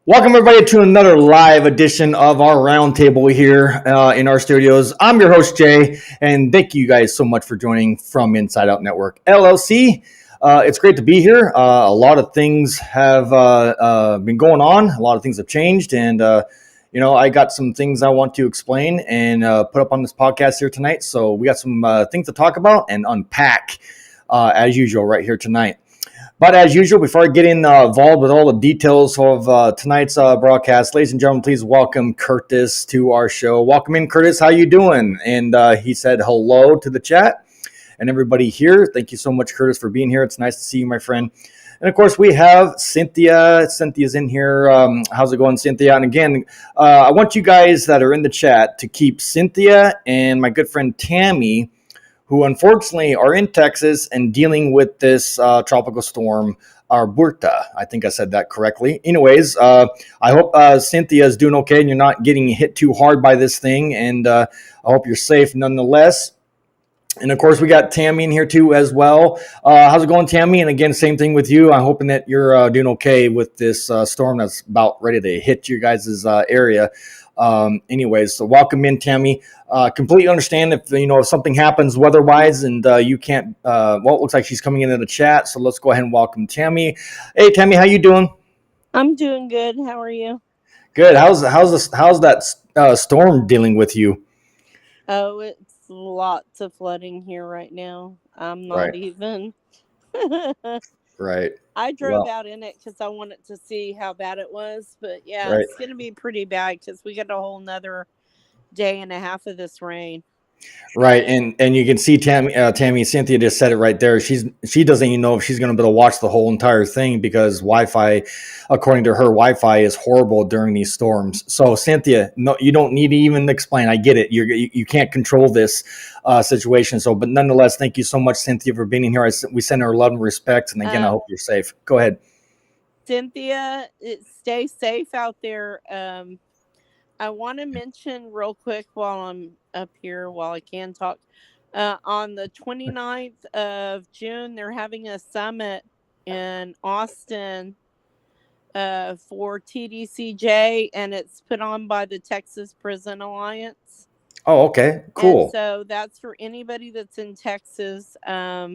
Welcome, everybody, to another live edition of our roundtable here in our studios. I'm your host, Jay, and thank you guys so much for joining from Inside Out Network, LLC. It's great to be here. A lot of things have been going on. A lot of things have changed, and I got some things I want to explain and put up on this podcast here tonight. So we got some things to talk about and unpack as usual right here tonight. But as usual, before I get involved with all the details of tonight's broadcast, ladies and gentlemen, please welcome Curtis to our show. Welcome in, Curtis. How you doing? And he said hello to the chat and everybody here. Thank you so much, Curtis, for being here. It's nice to see you, my friend. And, of course, we have Cynthia. Cynthia's in here. How's it going, Cynthia? And, again, I want you guys that are in the chat to keep Cynthia and my good friend Tammy, who unfortunately are in Texas and dealing with this tropical storm, Berta. I think I said that correctly. Anyways, I hope Cynthia is doing okay and you're not getting hit too hard by this thing. And I hope you're safe nonetheless. And, of course, we got Tammy in here, too, as well. How's it going, Tammy? And, again, same thing with you. I'm hoping that you're doing okay with this storm that's about ready to hit you guys' area. Anyways, so welcome in, Tammy. Completely understand if something happens weather-wise and you can't. It looks like she's coming into the chat, so let's go ahead and welcome Tammy. Hey, Tammy, how you doing? I'm doing good. How are you? Good. How's that storm dealing with you? Oh, it's lots of flooding here right now. I'm not even. Right. I drove out in it because I wanted to see how bad it was, but yeah, It's going to be pretty bad because we got a whole nother day and a half of this rain. Right, and you can see Tammy, Cynthia just said it right there. She doesn't even know if she's going to be able to watch the whole entire thing because Wi-Fi, according to her, Wi-Fi is horrible during these storms. So Cynthia, no, you don't need to even explain. I get it. You can't control this situation. So, but nonetheless, thank you so much, Cynthia, for being here. We send her love and respect, and again, I hope you're safe. Go ahead, Cynthia. Stay safe out there. I want to mention real quick while I'm up here, while I can talk, on the 29th of June, they're having a summit in Austin for TDCJ, and it's put on by the Texas Prison Alliance. Oh, okay, cool. And so that's for anybody that's in Texas. I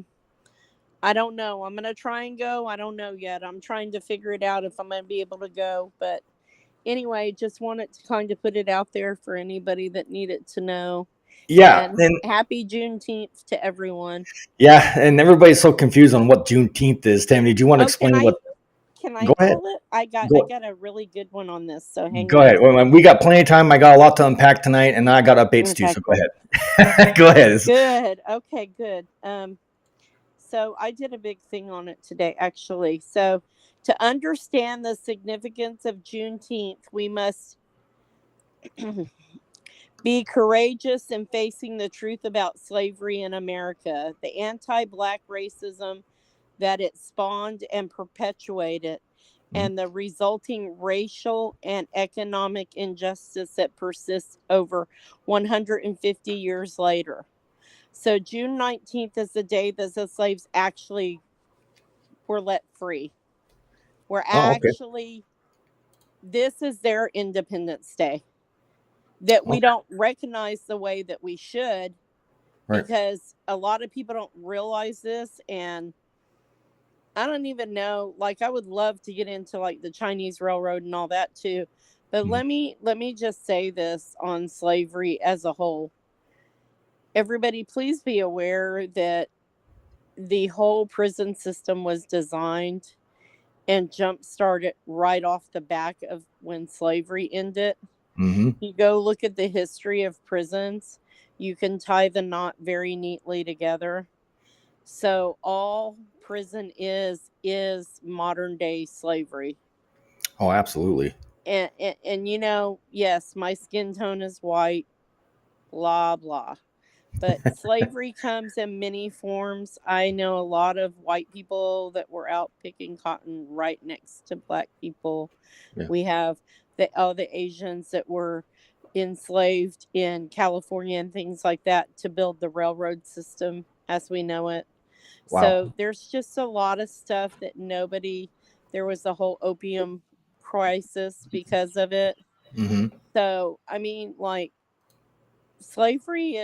don't know. I'm going to try and go. I don't know yet. I'm trying to figure it out if I'm going to be able to go, but anyway, just wanted to kind of put it out there for anybody that needed to know. Yeah. And happy Juneteenth to everyone. Yeah, and everybody's so confused on what Juneteenth is. Tammy, do you want to explain what? Can I tell it? I got a really good one on this, so hang on. Go ahead. Well, we got plenty of time. I got a lot to unpack tonight, and I got updates too, so go ahead. Go ahead. Good. Okay, good. So I did a big thing on it today, actually. So to understand the significance of Juneteenth, we must be courageous in facing the truth about slavery in America, the anti-Black racism that it spawned and perpetuated, and the resulting racial and economic injustice that persists over 150 years later. So June 19th is the day that the slaves actually were let free. This is their Independence Day that we don't recognize the way that we should, because a lot of people don't realize this. And I don't even know, I would love to get into the Chinese railroad and all that too. But let me just say this on slavery as a whole. Everybody, please be aware that the whole prison system was designed and jump-started right off the back of when slavery ended. Mm-hmm. You go look at the history of prisons, you can tie the knot very neatly together. So all prison is modern day slavery. Oh, absolutely. And yes, my skin tone is white, blah blah. But slavery comes in many forms. I know a lot of white people that were out picking cotton right next to black people. Yeah. We have the Asians that were enslaved in California and things like that to build the railroad system as we know it. Wow. So there's just a lot of stuff that there was the whole opium crisis because of it. Hmm. So, I mean, like, slavery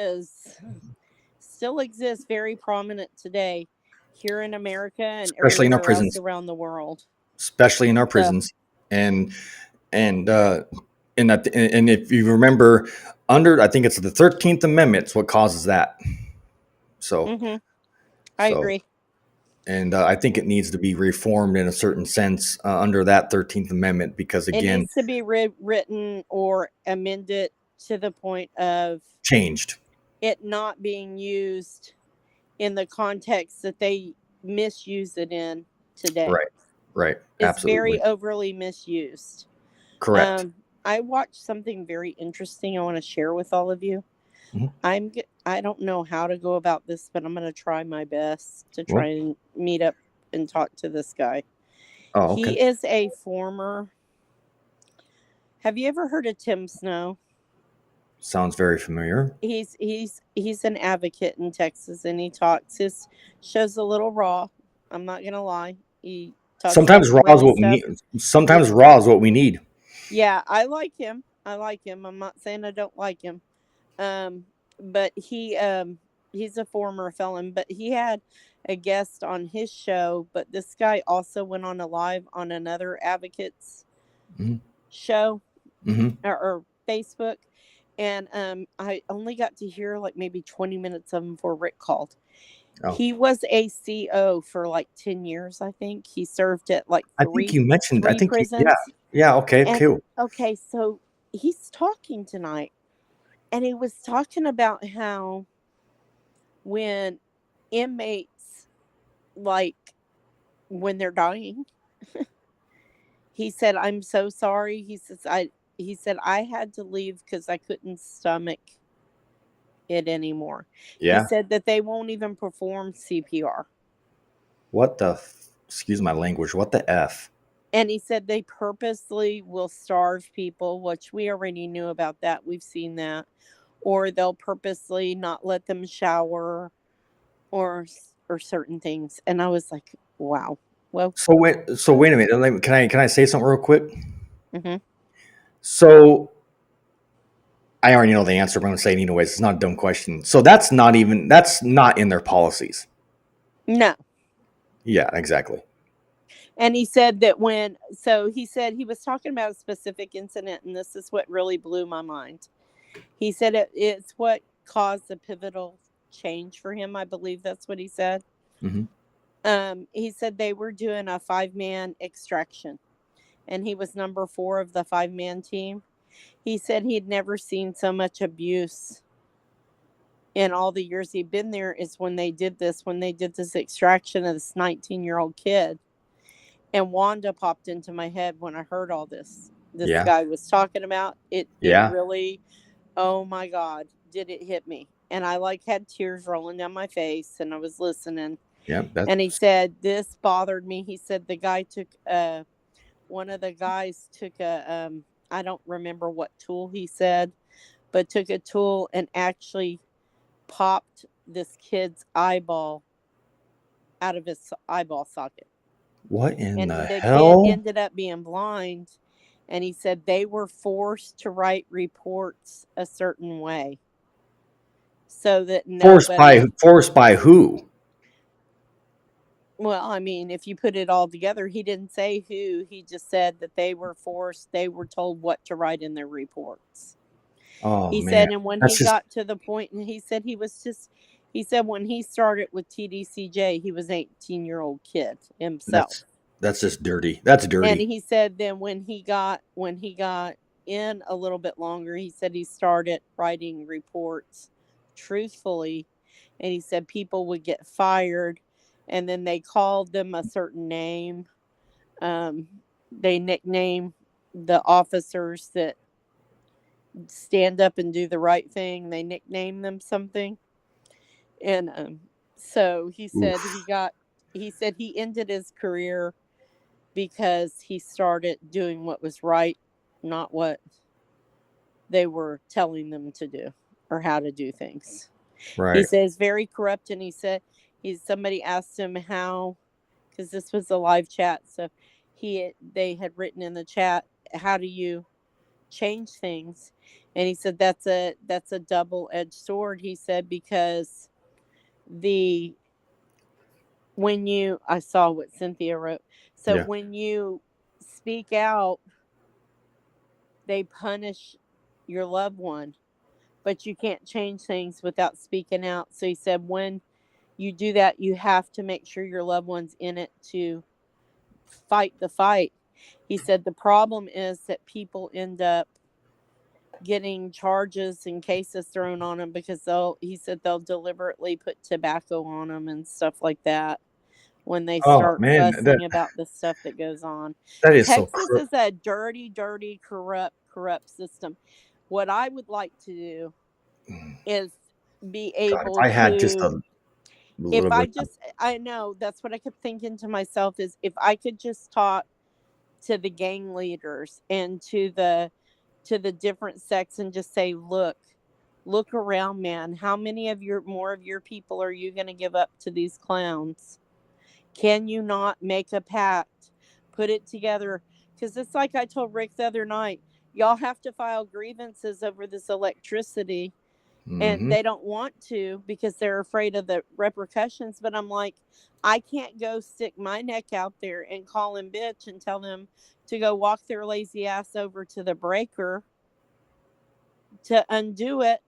still exists very prominent today here in America and Especially in our everywhere else prisons. around the world. Especially in our So, prisons. And if you remember, under I think it's the 13th Amendment, it's what causes that. So mhm, I so agree. and I think it needs to be reformed in a certain sense under that 13th Amendment because It again, needs to be written or amended to the point of changed. it not being used in the context that they misuse it in today. Right. Right. It's very Absolutely. overly misused. Correct. I watched something very interesting I want to share with all of you. Mhm. I don't know how to go about this, but I'm going to try my best to try Well, and meet up and talk to this guy. oh, okay. He is a former. Have you ever heard of Tim Snow? Sounds very familiar. He's an advocate in Texas, and he talks. His show's a little raw. I'm not gonna lie. He talks about Sometimes the raw is real what we stuff. need. Sometimes Yeah, raw is what we need. yeah. I like him. I like him. I'm not saying I don't like him. Um, but he's a former felon. But he had a guest on his show. But this guy also went on a live on another advocate's Hmm. show Hmm. or Facebook, and I only got to hear like maybe 20 minutes of him before Rick called. Oh, He was a CO for like 10 years, I think. He served at like I think you mentioned. I three think you. Yeah. prisons. Yeah. Okay. And Cool. okay, so he's talking tonight, and he was talking about how when inmates, like, when they're dying, he said, "I'm so sorry." He said I had to leave because I couldn't stomach it anymore. He Yeah. said that they won't even perform CPR. What the? Excuse my language. What the f? And he said they purposely will starve people, which we already knew about that. We've seen that. Or they'll purposely not let them shower or certain things. And I was like, wow. Well, So wait a minute. Can I say something real quick? mm-hmm. So I already know the answer, but I'm going to say it anyways. It's not a dumb question. So that's not in their policies. No. Yeah, exactly. And he said he was talking about a specific incident, and this is what really blew my mind. He said it's what caused the pivotal change for him. I believe that's what he said. Hmm. He said they were doing a 5-man extraction, and he was number 4 of the 5-man team. He said he'd never seen so much abuse in all the years he'd been there is when they did this extraction of this 19-year-old kid. And Wanda popped into my head when I heard all this Yeah. guy was talking about it. It Yeah. really, oh my God, did it hit me. And I like had tears rolling down my face, and I was listening. Yeah. And he said this bothered me. He said the guy took one of the guys took a I don't remember what tool he said, but took a tool and actually popped this kid's eyeball out of his eyeball socket. What in the And the kid hell? ended up being blind. And he said they were forced to write reports a certain way so that nobody. Forced by who? Well, I mean, if you put it all together, he didn't say who. He just said that they were forced, they were told what to write in their reports. Oh He man, said, and when he that's just got to the point, and he said when he started with TDCJ, he was an 18-year-old kid himself. that's that's just dirty. That's And dirty. he said then when he got in a little bit longer, he said he started writing reports truthfully, and he said people would get fired and then they called them a certain name. They nickname the officers that stand up and do the right thing. They nickname them something. And so he said he said he ended his career because he started doing what was right, not what they were telling them to do or how to do things. Right. He says very corrupt, and he said somebody asked him how, because this was a live chat, so they had written in the chat, how do you change things? And he said that's a double-edged sword. He said because I saw what Cynthia wrote. So when you speak out, they punish your loved one, but you can't change things without speaking out. So he said when you do that, you have to make sure your loved one's in it to fight the fight. He said the problem is that people end up getting charges and cases thrown on them because he said they'll deliberately put tobacco on them and stuff like that when they start fussing about the stuff that goes on. That is Texas is a dirty, corrupt system. What I would like to do is be able I had to, just a little bit. I know that's what I kept thinking to myself, is if I could just talk to the gang leaders and to the different sects and just say, look around, man. How many of more of your people are you going to give up to these clowns? Can you not make a pact? Put it together. Because it's like I told Rick the other night, y'all have to file grievances over this electricity. And they don't want to because they're afraid of the repercussions. But I'm like, I can't go stick my neck out there and call him bitch and tell them to go walk their lazy ass over to the breaker to undo it.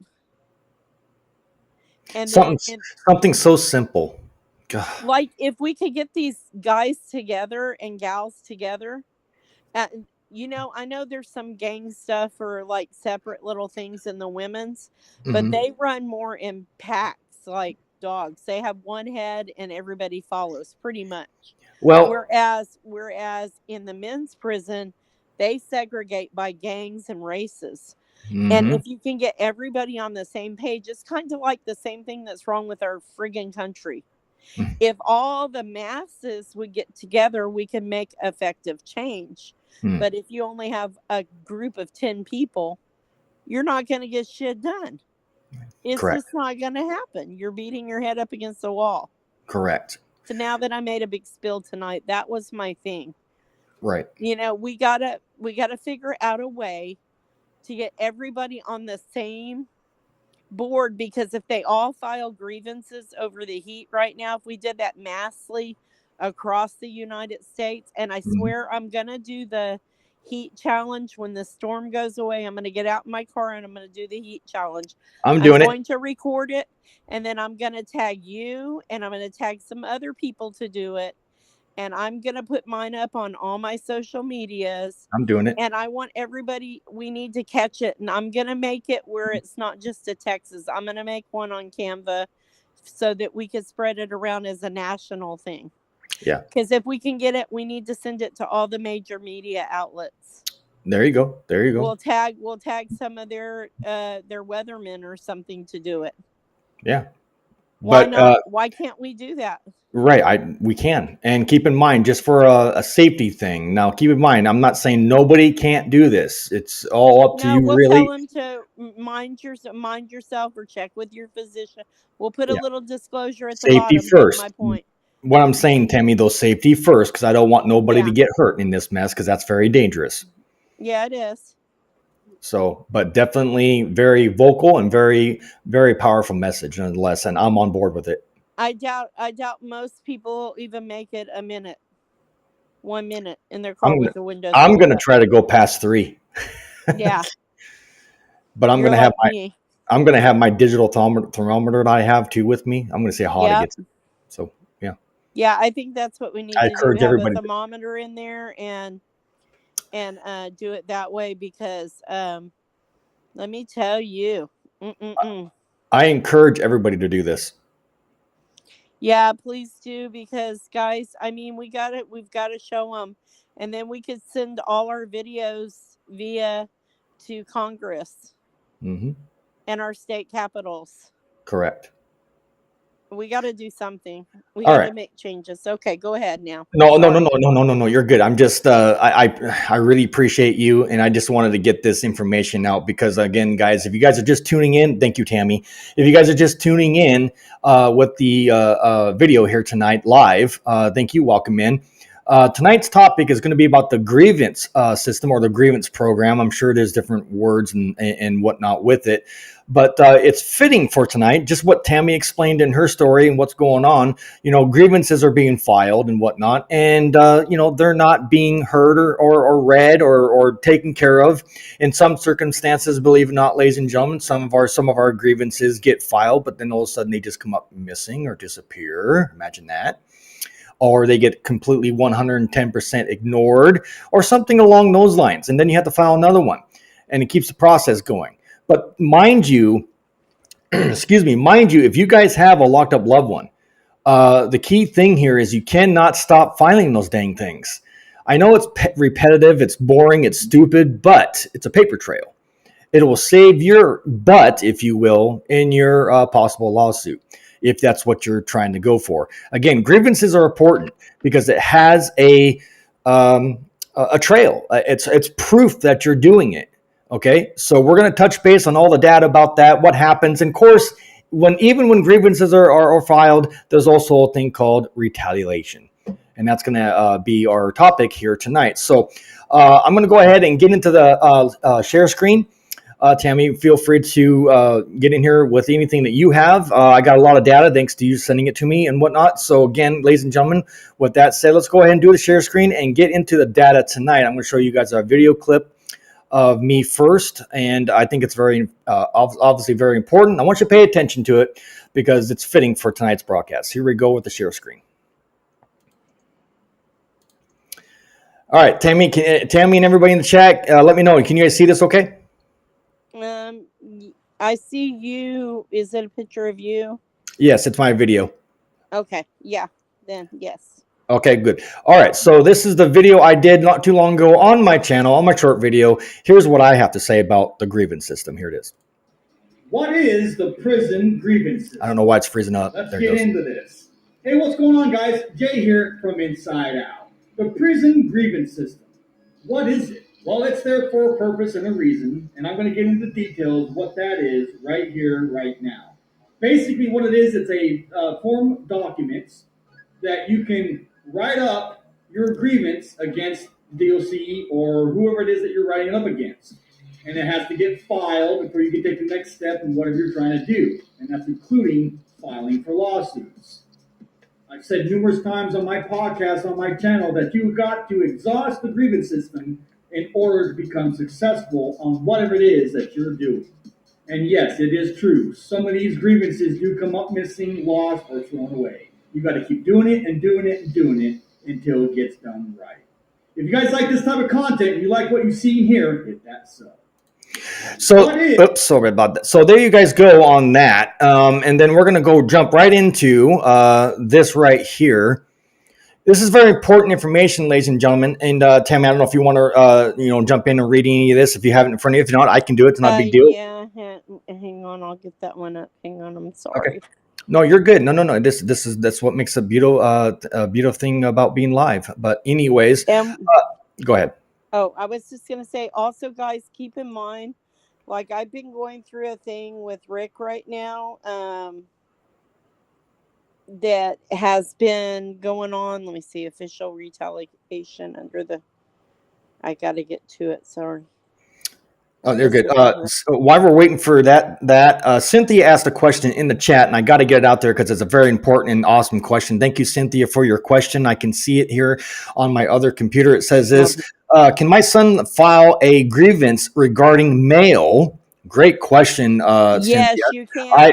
And something so simple. God. Like if we could get these guys together and gals together, I know there's some gang stuff or like separate little things in the women's, but they run more in packs like dogs. They have one head and everybody follows pretty much. Well, whereas in the men's prison, they segregate by gangs and races. And if you can get everybody on the same page, it's kind of like the same thing that's wrong with our friggin' country. If all the masses would get together, we can make effective change. But if you only have a group of 10 people, you're not going to get shit done. It's Correct. just not going to happen. You're beating your head up against the wall. Correct. So now that I made a big spill tonight, that was my thing. Right. We gotta figure out a way to get everybody on the same board, because if they all file grievances over the heat right now, if we did that massively across the United States, and I swear I'm gonna do the heat challenge when the storm goes away. I'm gonna get out in my car and I'm gonna do the heat challenge. I'm going to record it, and then I'm gonna tag you, and I'm gonna tag some other people to do it, and I'm gonna put mine up on all my social medias. I'm doing it. And I want everybody, we need to catch it. And I'm going to make it where it's not just a Texas. I'm going to make one on Canva so that we can spread it around as a national thing. Yeah. Because if we can get it, we need to send it to all the major media outlets. There you go. We'll tag some of their weathermen or something to do it. Yeah. Why not? Why can't we do that? Right. We can. And keep in mind, just for a safety thing. Now, keep in mind, I'm not saying nobody can't do this. It's all up to you, we'll really. Tell them to mind yourself or check with your physician. We'll put a little disclosure at the safety bottom. First. My point. What I'm saying, Tammy, though, safety first, because I don't want nobody to get hurt in this mess, because that's very dangerous. Yeah, it is. So, but definitely very vocal and very, very powerful message nonetheless, and I'm on board with it. I doubt most people even make it 1 minute in their car with the windows. I'm going to try to go past 3. Yeah. But I'm going to have my digital thermometer that I have too with me. I'm going to see how hot it gets. So, yeah. Yeah, I think that's what we need to do. Have a thermometer in there and do it that way, because let me tell you. I encourage everybody to do this. Yeah, please do, because guys, I mean, we've got to show them, and then we could send all our videos via to Congress Mm-hmm. and our state capitals. Correct. We got to do something. We All got right. to make changes. Okay, go ahead now. No. You're good. I'm just, I really appreciate you, and I just wanted to get this information out because, again, guys, if you guys are just tuning in, thank you, Tammy. If you guys are just tuning in with the video here tonight live, thank you. Welcome in. Tonight's topic is going to be about the grievance system or the grievance program. I'm sure there's different words and whatnot with it, but it's fitting for tonight. Just what Tammy explained in her story and what's going on. Grievances are being filed and whatnot, and they're not being heard or read or taken care of. In some circumstances, believe it or not, ladies and gentlemen, some of our grievances get filed, but then all of a sudden they just come up missing or disappear. Imagine that. Or they get completely 110% ignored or something along those lines. And then you have to file another one, and it keeps the process going. But mind you, if you guys have a locked up loved one, the key thing here is you cannot stop filing those dang things. I know it's repetitive, it's boring, it's stupid, but it's a paper trail. It will save your butt, if you will, in your possible lawsuit, if that's what you're trying to go for. Again, grievances are important because it has a trail. It's proof that you're doing it. Okay, so we're going to touch base on all the data about that, what happens. And of course, even when grievances are filed, there's also a thing called retaliation. And that's going to be our topic here tonight. So I'm going to go ahead and get into the share screen. Tammy, feel free to get in here with anything that you have. I got a lot of data thanks to you sending it to me and whatnot. So again, ladies and gentlemen, with that said, let's go ahead and do the share screen and get into the data tonight. I'm going to show you guys a video clip of me first, and I think it's very obviously very important. I want you to pay attention to it because it's fitting for tonight's broadcast. Here we go with the share screen. All right, Tammy and everybody in the chat, let me know. Can you guys see this okay? I see you. Is it a picture of you? Yes, it's my video. Okay, yeah, then yes. Okay, good. All right, so this is the video I did not too long ago on my channel, on my short video. Here's what I have to say about the grievance system. Here it is. What is the prison grievance system? I don't know why it's freezing up. Let's get into this. Hey, what's going on, guys? Jay here from Inside Out. The prison grievance system. What is it? Well, it's there for a purpose and a reason, and I'm going to get into the details of what that is right here, right now. Basically, what it is, it's a form of documents that you can write up your grievance against D.O.C. or whoever it is that you're writing it up against. And it has to get filed before you can take the next step in whatever you're trying to do. And that's including filing for lawsuits. I've said numerous times on my podcast, on my channel, that you've got to exhaust the grievance system in order to become successful on whatever it is that you're doing. And yes, it is true. Some of these grievances do come up missing, lost, or thrown away. You've got to keep doing it and doing it and doing it until it gets done right. If you guys like this type of content and you like what you see here, hit that sub. So, oops, sorry about that. So there you guys go on that. And then we're going to go jump right into this right here. This is very important information, ladies and gentlemen. And Tammy, I don't know if you want to, jump in and read any of this. If you have it in front of you, if not, I can do it. It's not a big deal. Yeah, hang on. I'll get that one up. Hang on. I'm sorry. Okay. No, you're good. No. That's what makes a beautiful thing about being live. But anyways, go ahead. Oh, I was just gonna say. Also, guys, keep in mind, like I've been going through a thing with Rick right now. That has been going on. Let me see. Official retaliation under the. I got to get to it. Sorry. Oh, they're good. So while we're waiting for that, Cynthia asked a question in the chat, and I got to get it out there because it's a very important and awesome question. Thank you, Cynthia, for your question. I can see it here on my other computer. It says this: can my son file a grievance regarding mail? Great question, yes, Cynthia. you can.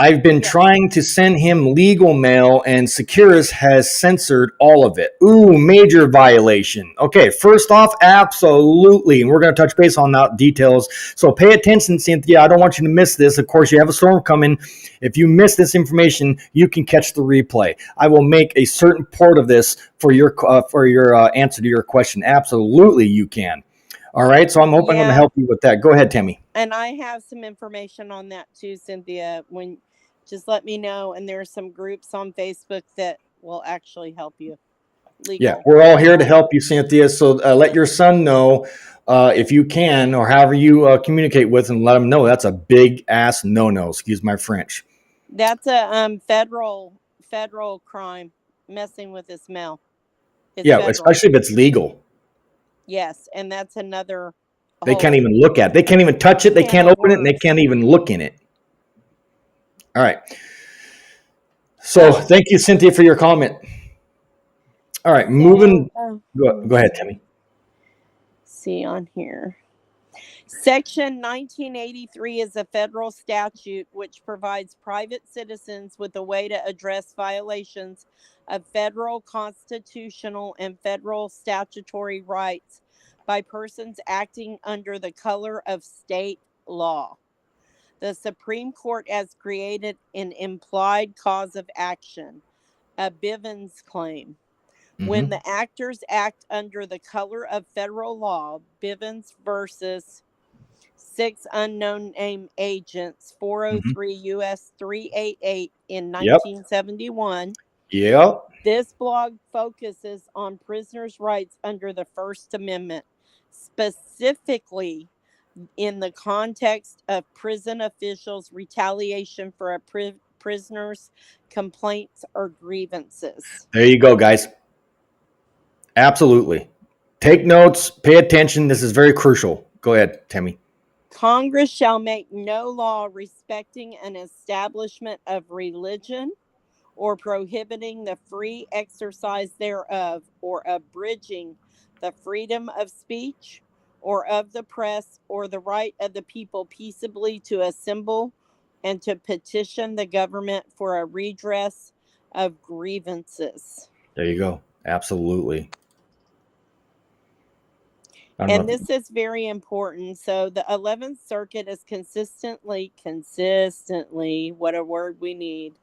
I've been trying to send him legal mail, and Securus has censored all of it. Ooh, major violation. Okay, first off, absolutely. And we're going to touch base on that details. So pay attention, Cynthia. I don't want you to miss this. Of course, you have a storm coming. If you miss this information, you can catch the replay. I will make a certain part of this for your answer to your question. Absolutely, you can. All right, so I'm hoping I'm going to help you with that. Go ahead, Tammy. And I have some information on that too, Cynthia. Just let me know. And there are some groups on Facebook that will actually help you. Legal. Yeah, we're all here to help you, Cynthia. So let your son know if you can, or however you communicate with him, let him know that's a big ass no-no. Excuse my French. That's a federal crime, messing with his mail. Federal. Especially if it's legal. Yes, and that's another. They can't even look at it. They can't even touch it. They can't open it, and they can't even look in it. All right. So thank you, Cynthia, for your comment. All right, moving. Go ahead, Tammy. See on here. Section 1983 is a federal statute which provides private citizens with a way to address violations of federal constitutional and federal statutory rights by persons acting under the color of state law. The Supreme Court has created an implied cause of action, a Bivens claim. When the actors act under the color of federal law, Bivens versus 6 unknown name agents, 403 U.S. 388 in 1971. Yep. This blog focuses on prisoners' rights under the First Amendment, specifically in the context of prison officials' retaliation for a prisoner's complaints or grievances. There you go, guys. Absolutely. Take notes, pay attention. This is very crucial. Go ahead, Tammy. Congress shall make no law respecting an establishment of religion or prohibiting the free exercise thereof, or abridging the freedom of speech or of the press, or the right of the people peaceably to assemble and to petition the government for a redress of grievances. There you go. Absolutely. And this is very important. So the 11th Circuit is consistently, what a word we need,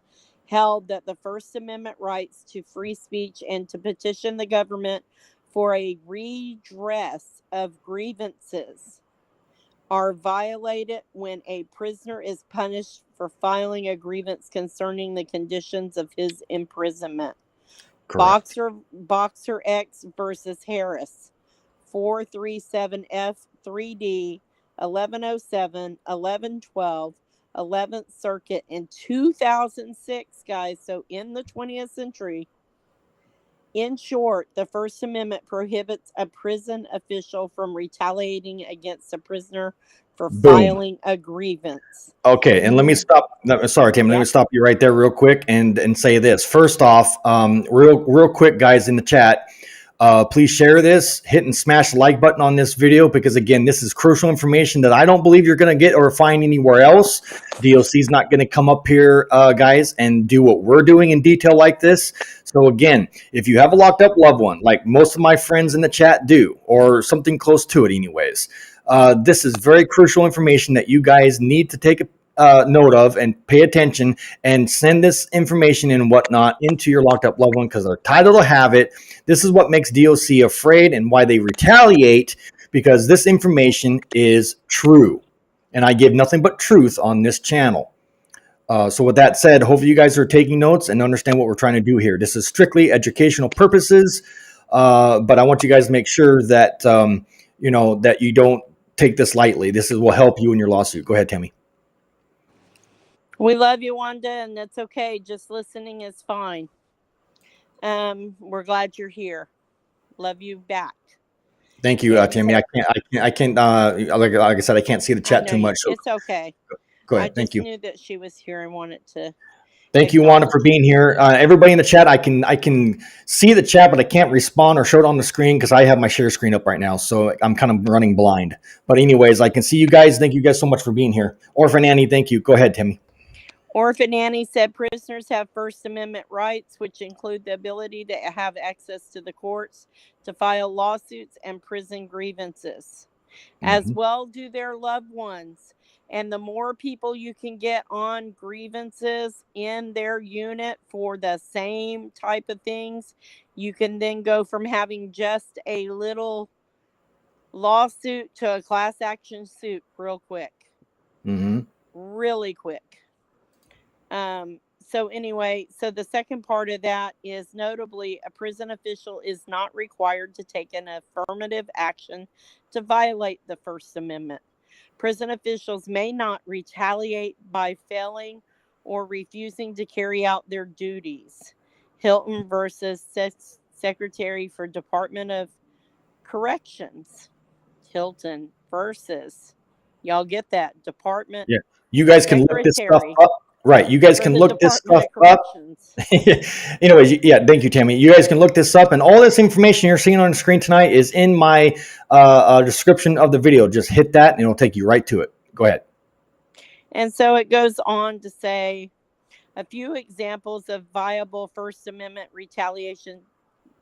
held that the First Amendment rights to free speech and to petition the government for a redress of grievances are violated when a prisoner is punished for filing a grievance concerning the conditions of his imprisonment. Correct. Boxer X versus Harris, 437F 3D 1107 1112 11th Circuit in 2006, guys. So in the 20th century. In short, the First Amendment prohibits a prison official from retaliating against a prisoner for filing a grievance. Okay, and let me stop. Sorry, Tim. Let me stop you right there real quick and say this. First off, real quick, guys in the chat, please share this, hit and smash the like button on this video, because again, this is crucial information that I don't believe you're going to get or find anywhere else. D.O.C. is not going to come up here, guys, and do what we're doing in detail like this. So again, if you have a locked up loved one, like most of my friends in the chat do, or something close to it anyways, this is very crucial information that you guys need to take a note of and pay attention and send this information and whatnot into your locked up loved one, because they're entitled to have it. This is what makes D.O.C. afraid and why they retaliate, because this information is true. And I give nothing but truth on this channel. So with that said, hopefully you guys are taking notes and understand what we're trying to do here. This is strictly educational purposes, but I want you guys to make sure that, that you don't take this lightly. This will help you in your lawsuit. Go ahead, Tammy. We love you, Wanda, and that's okay. Just listening is fine. We're glad you're here. Love you back. Thank you, Tammy. I can't. Like I said, I can't see the chat too much. So it's okay. Go ahead. Thank you. I just knew that she was here and wanted to. Thank you, Wanda, for being here. Everybody in the chat, I can see the chat, but I can't respond or show it on the screen because I have my share screen up right now, so I'm kind of running blind. But anyways, I can see you guys. Thank you guys so much for being here. Orphan Annie, thank you. Go ahead, Timmy. Orphan Annie said prisoners have First Amendment rights, which include the ability to have access to the courts, to file lawsuits and prison grievances. As well do their loved ones. And the more people you can get on grievances in their unit for the same type of things, you can then go from having just a little lawsuit to a class action suit real quick. Really quick. So anyway, so the second part of that is, notably, a prison official is not required to take an affirmative action to violate the First Amendment. Prison officials may not retaliate by failing or refusing to carry out their duties. Hilton versus Secretary for Department of Corrections. Hilton versus, y'all get that, Department. Yeah. You guys can look this stuff Secretary up. Right. You guys for can the look this Department stuff of up. Corrections. Anyways, yeah, thank you, Tammy. You guys can look this up, and all this information you're seeing on the screen tonight is in my description of the video. Just hit that, and it'll take you right to it. Go ahead. And so it goes on to say, a few examples of viable First Amendment retaliation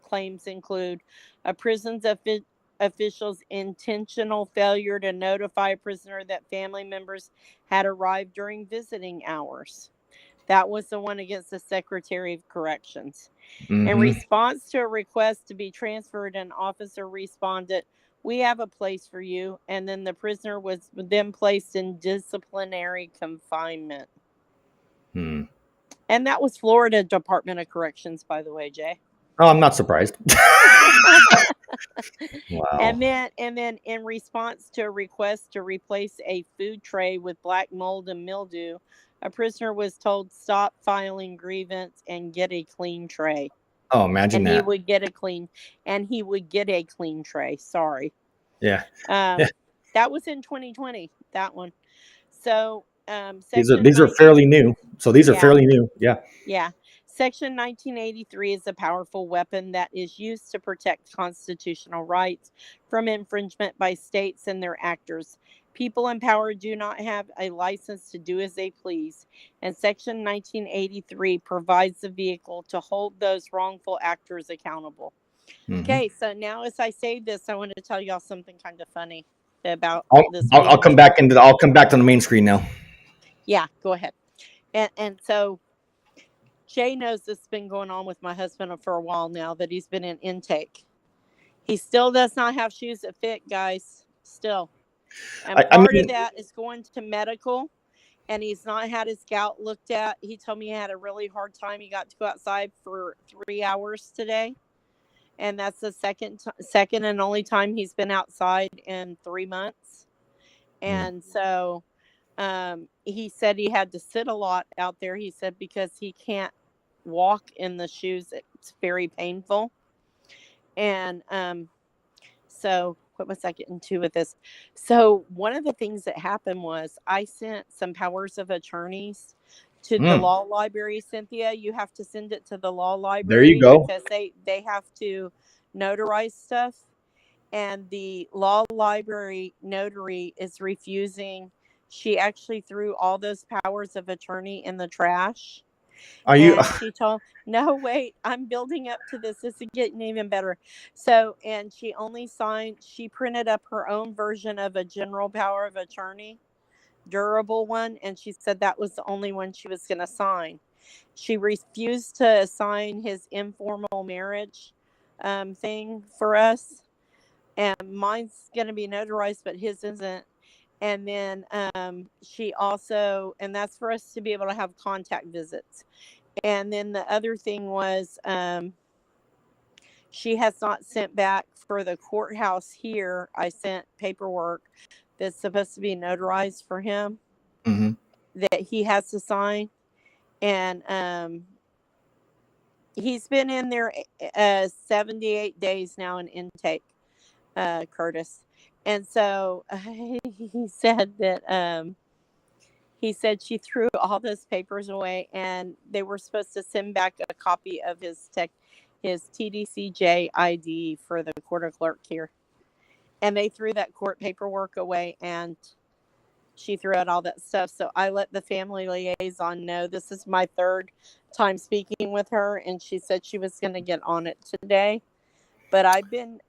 claims include a prison's official's intentional failure to notify a prisoner that family members had arrived during visiting hours. That was the one against the Secretary of Corrections. In response to a request to be transferred, an officer responded, "We have a place for you." And then the prisoner was then placed in disciplinary confinement. And that was Florida Department of Corrections, by the way, Jay. Oh, I'm not surprised. Wow. And then in response to a request to replace a food tray with black mold and mildew, a prisoner was told, "Stop filing grievance and get a clean tray." Oh, imagine and that. he would get a clean tray. Sorry. Yeah. That was in 2020, that one. So These are fairly new. So these are fairly new. Yeah. Yeah. Section 1983 is a powerful weapon that is used to protect constitutional rights from infringement by states and their actors. People in power do not have a license to do as they please, and Section 1983 provides the vehicle to hold those wrongful actors accountable. Okay, so now as I say this, I want to tell y'all something kind of funny about this. I'll come back to the main screen now. Yeah, go ahead. And so Jay knows this has been going on with my husband for a while now, that he's been in intake. He still does not have shoes that fit, guys. Still. And part of that is going to medical, and he's not had his gout looked at. He told me he had a really hard time. He got to go outside for 3 hours today. And that's the second and only time he's been outside in 3 months. And so he said he had to sit a lot out there. He said because he can't walk in the shoes, it's very painful. And so what was I getting to with this? So one of the things that happened was I sent some powers of attorneys to the law library. Cynthia, you have to send it to the law library. There you go. Because they have to notarize stuff. And the law library notary is refusing. She actually threw all those powers of attorney in the trash. She told, "No, wait, I'm building up to this. This is getting even better." So, and she printed up her own version of a general power of attorney, durable one. And she said that was the only one she was going to sign. She refused to sign his informal marriage thing for us. And mine's going to be notarized, but his isn't. And then she also, and that's for us to be able to have contact visits. And then the other thing was she has not sent back for the courthouse here. I sent paperwork that's supposed to be notarized for him that he has to sign. And he's been in there 78 days now in intake, Curtis. And so he said that he said she threw all those papers away, and they were supposed to send back a copy of his TDCJ ID for the court clerk here. And they threw that court paperwork away, and she threw out all that stuff. So I let the family liaison know. This is my third time speaking with her, and she said she was going to get on it today. But I've been,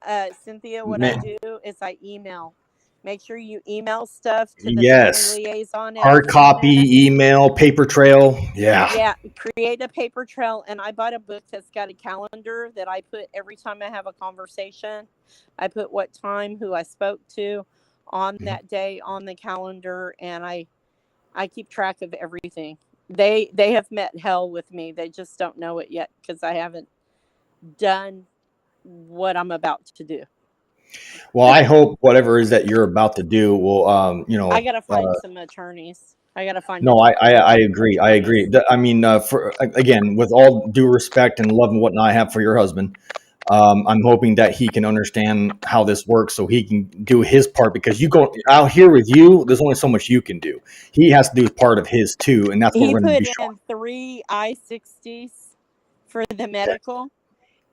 Cynthia, what I do is I email. Make sure you email stuff to the family Yes. liaison every Hard 10 copy, minutes. email, paper trail. Yeah. Yeah, create a paper trail. And I bought a book that's got a calendar that I put every time I have a conversation. I put what time, who I spoke to on that day on the calendar, and I keep track of everything. They have met hell with me. They just don't know it yet because I haven't done what I'm about to do. Well, I hope whatever it is that you're about to do will, I gotta find some attorneys. I gotta find. No, I agree. I agree. I mean, for again, with all due respect and love and whatnot I have for your husband, I'm hoping that he can understand how this works so he can do his part, because you go out here with you, there's only so much you can do. He has to do part of his too, and that's what He we're going to put be showing. in 3 I-60s for the medical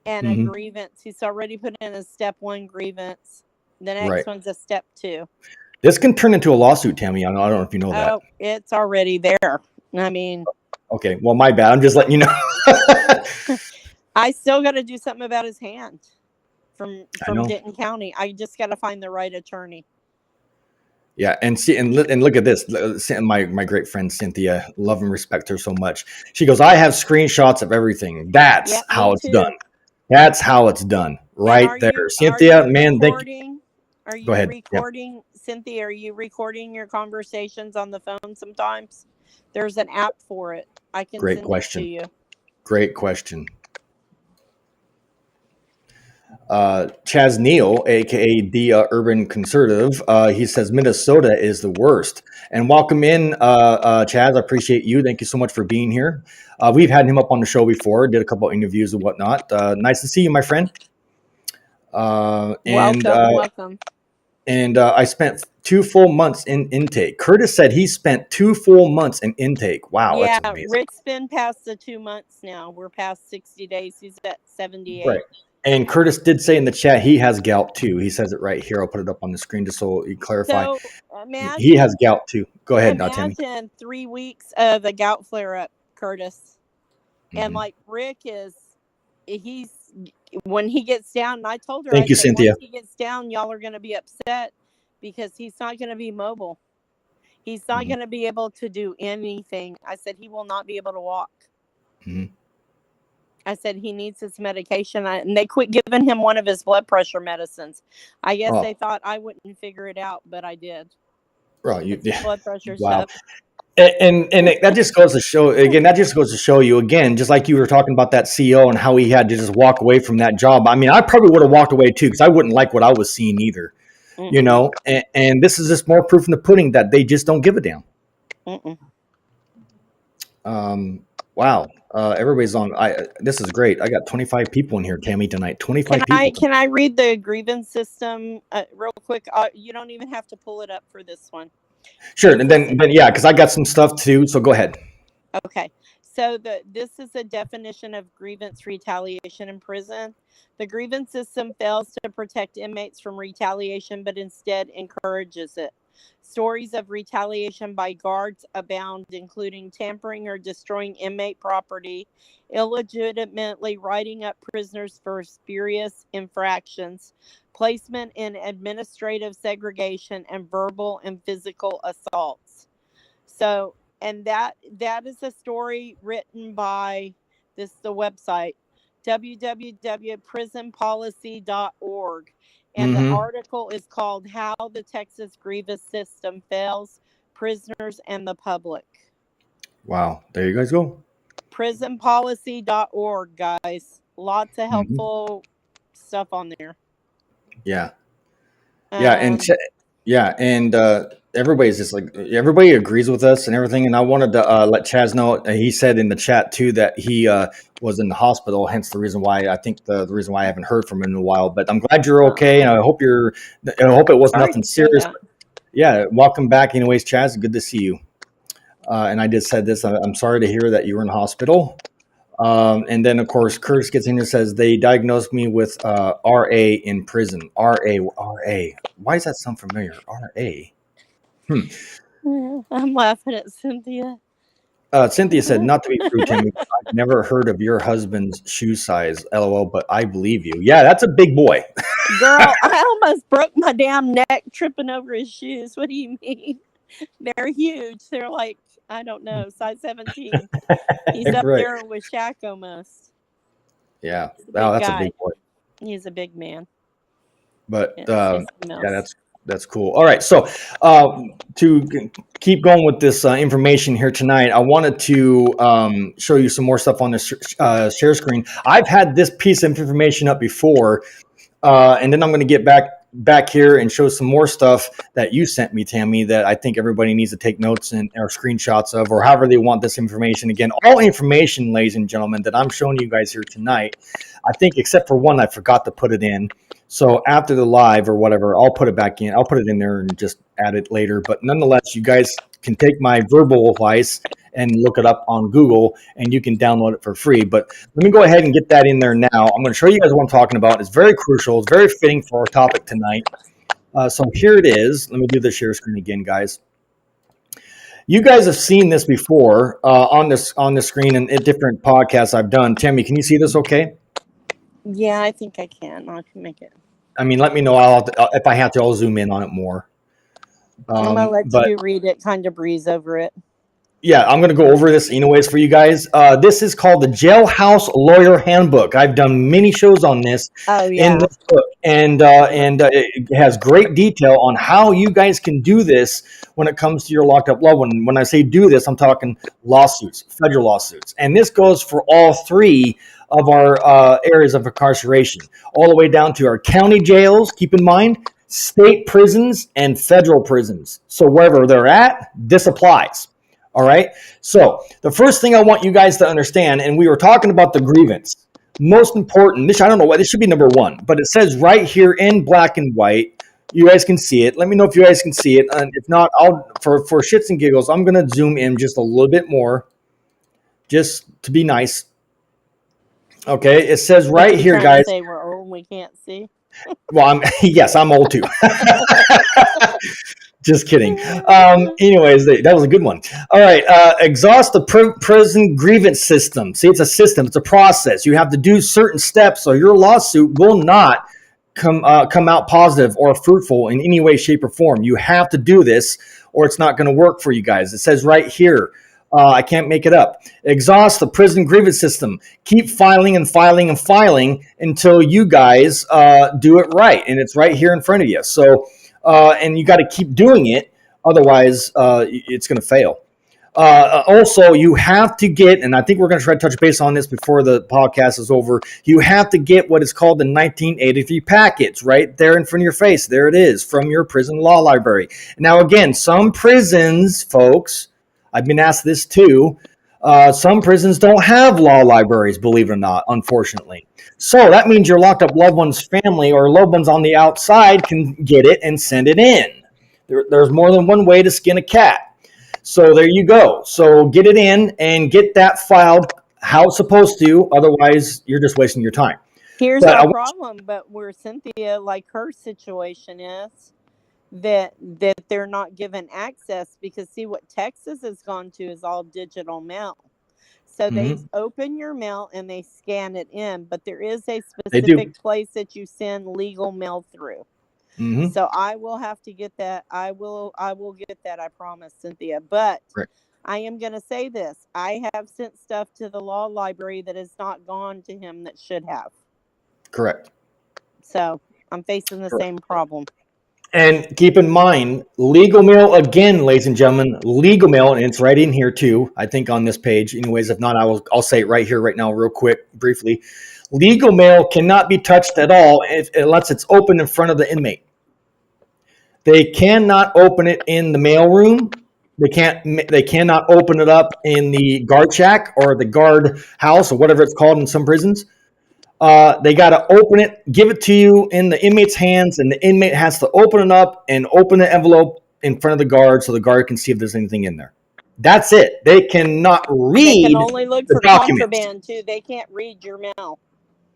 and a Mhm. grievance. He's already put in a step 1 grievance. The next Right. one's a step 2. This can turn into a lawsuit, Tammy. I don't know if you know that. Oh, it's already there. I mean, Okay. Well, my bad. I'm just letting you know. I still got to do something about his hand from know. Denton County. I just got to find the right attorney. Yeah, and see, and look at this. My great friend Cynthia, love and respect her so much. She goes, "I have screenshots of everything. That's Yeah, how me it's too. done. That's how it's done, right there." Cynthia, man, thank you. Are you Go ahead. recording, Cynthia? Are you recording your conversations on the phone sometimes? There's an app for it. I can Great send question. it to you. Great question. Chaz Neal, aka the Urban Conservative, he says Minnesota is the worst. And welcome in, Chaz. I appreciate you. Thank you so much for being here. We've had him up on the show before, did a couple of interviews and whatnot. Nice to see you, my friend. Welcome. And I spent 2 full months in intake. Curtis said he spent 2 full months in intake. Wow, Yeah, that's amazing. Rick's been past the 2 months now. We're past 60 days. He's at 78. Right. And Curtis did say in the chat he has gout too. He says it right here. I'll put it up on the screen just so you clarify. So He has gout too. Go ahead, Tammy. imagine 3 weeks of a gout flare up, Curtis. And like Rick he's when he gets down, and I told her, Thank you, Cynthia. once he gets down, y'all are going to be upset because he's not going to be mobile. He's not going to be able to do anything. I said he will not be able to walk. I said he needs his medication, and they quit giving him one of his blood pressure medicines. I guess they thought I wouldn't figure it out, but I did. Well, blood pressure wow. stuff. And that just goes to show again. That just goes to show you again, just like you were talking about that CEO and how he had to just walk away from that job. I mean, I probably would have walked away too because I wouldn't like what I was seeing either. You know, and this is just more proof in the pudding that they just don't give a damn. Wow. Everybody's on. This is great. I got 25 people in here, Tammy, tonight. 25 people. Can I read the grievance system real quick? You don't even have to pull it up for this one. Sure. And then yeah, because I got some stuff too. So go ahead. Okay. So this is a definition of grievance retaliation in prison. The grievance system fails to protect inmates from retaliation, but instead encourages it. Stories of retaliation by guards abound, including tampering or destroying inmate property, illegitimately writing up prisoners for spurious infractions, placement in administrative segregation, and verbal and physical assaults. So, and that is a story written by the website www.prisonpolicy.org, and the article is called "How the Texas Grievance System Fails Prisoners and the Public." Wow, there you guys go. Prisonpolicy.org, guys. Lots of helpful stuff on there. Yeah. And everybody's just like, everybody agrees with us and everything. And I wanted to let Chaz know. He said in the chat too that he was in the hospital, hence the reason why the reason why I haven't heard from him in a while. But I'm glad you're okay, and I hope it was nothing serious. But yeah, welcome back. Anyways, Chaz, good to see you. And I just said this. I'm sorry to hear that you were in the hospital. And then, of course, Curtis gets in and says, they diagnosed me with RA in prison. RA. Why does that sound familiar? RA. I'm laughing at Cynthia. Cynthia said, not to be rude, Timmy, but I've never heard of your husband's shoe size. LOL, but I believe you. Yeah, that's a big boy. Girl, I almost broke my damn neck tripping over his shoes. What do you mean? They're huge. They're like, I don't know, size 17. He's up Right. there with Shaq almost. Yeah. He's a Wow, big that's a guy. big boy. He's a big man. But Yeah, yeah, that's cool. All right, so to keep going with this information here tonight, I wanted to show you some more stuff on the share screen. I've had this piece of information up before, and then I'm going to get back here and show some more stuff that you sent me, Tammy, that I think everybody needs to take notes and or screenshots of, or however they want this information. Again, all information, ladies and gentlemen, that I'm showing you guys here tonight, I think except for one, I forgot to put it in. So after the live or whatever, I'll put it back in. I'll put it in there and just add it later. But nonetheless, you guys can take my verbal advice and look it up on Google, and you can download it for free. But let me go ahead and get that in there now. I'm going to show you guys what I'm talking about. It's very crucial. It's very fitting for our topic tonight. So here it is. Let me do the share screen again, guys. You guys have seen this before on the screen in different podcasts I've done. Tammy, can you see this okay? Yeah, I think I can. I can make it. I mean, let me know. If I have to, I'll zoom in on it more. I'm going to let you read it, kind of breeze over it. Yeah, I'm going to go over this anyways for you guys. This is called the Jailhouse Lawyer Handbook. I've done many shows on this in this book, and it has great detail on how you guys can do this when it comes to your locked up loved one. When I say do this, I'm talking lawsuits, federal lawsuits, and this goes for all three of our areas of incarceration, all the way down to our county jails. Keep in mind, state prisons and federal prisons. So wherever they're at, this applies. All right. So the first thing I want you guys to understand, and we were talking about the grievance. Most important, this, I don't know why, this should be number one, but it says right here in black and white. You guys can see it. Let me know if you guys can see it. And if not, I'll for shits and giggles, I'm going to zoom in just a little bit more just to be nice. Okay. It says right here, guys. Say we're old and we can't see. Well, I'm old too. Just kidding. Anyways, that was a good one. All right. Exhaust the prison grievance system. See, it's a system. It's a process. You have to do certain steps, or your lawsuit will not come out positive or fruitful in any way, shape, or form. You have to do this, or it's not going to work for you guys. It says right here. I can't make it up. Exhaust the prison grievance system. Keep filing and filing and filing until you guys do it right, and it's right here in front of you. So. And you got to keep doing it. Otherwise, it's going to fail. Also, you have to get, and I think we're going to try to touch base on this before the podcast is over. You have to get what is called the 1983 packets right there in front of your face. There it is from your prison law library. Now, again, some prisons, folks, I've been asked this too. Some prisons don't have law libraries, believe it or not, unfortunately. So that means your locked up loved one's family or loved ones on the outside can get it and send it in. There's more than one way to skin a cat. So there you go. So get it in and get that filed how it's supposed to. Otherwise, you're just wasting your time. Here's our problem, but where Cynthia, like her situation is, that they're not given access because, see, what Texas has gone to is all digital mail. So they open your mail and they scan it in, but there is a specific place that you send legal mail through. So I will have to get that. I will get that. I promise, Cynthia. But I am going to say this. I have sent stuff to the law library that has not gone to him that should have. Correct. So I'm facing the same problem. And keep in mind, legal mail, again, ladies and gentlemen, legal mail, and it's right in here too, I think on this page. Anyways, if not, I'll say it right here, right now, real quick, briefly. Legal mail cannot be touched at all unless it's open in front of the inmate. They cannot open it in the mail room. They cannot open it up in the guard shack or the guard house or whatever it's called in some prisons. They got to open it, give it to you in the inmate's hands, and the inmate has to open it up and open the envelope in front of the guard so the guard can see if there's anything in there. That's it. They cannot read. They can only look for documents. Contraband too. They can't read your mail.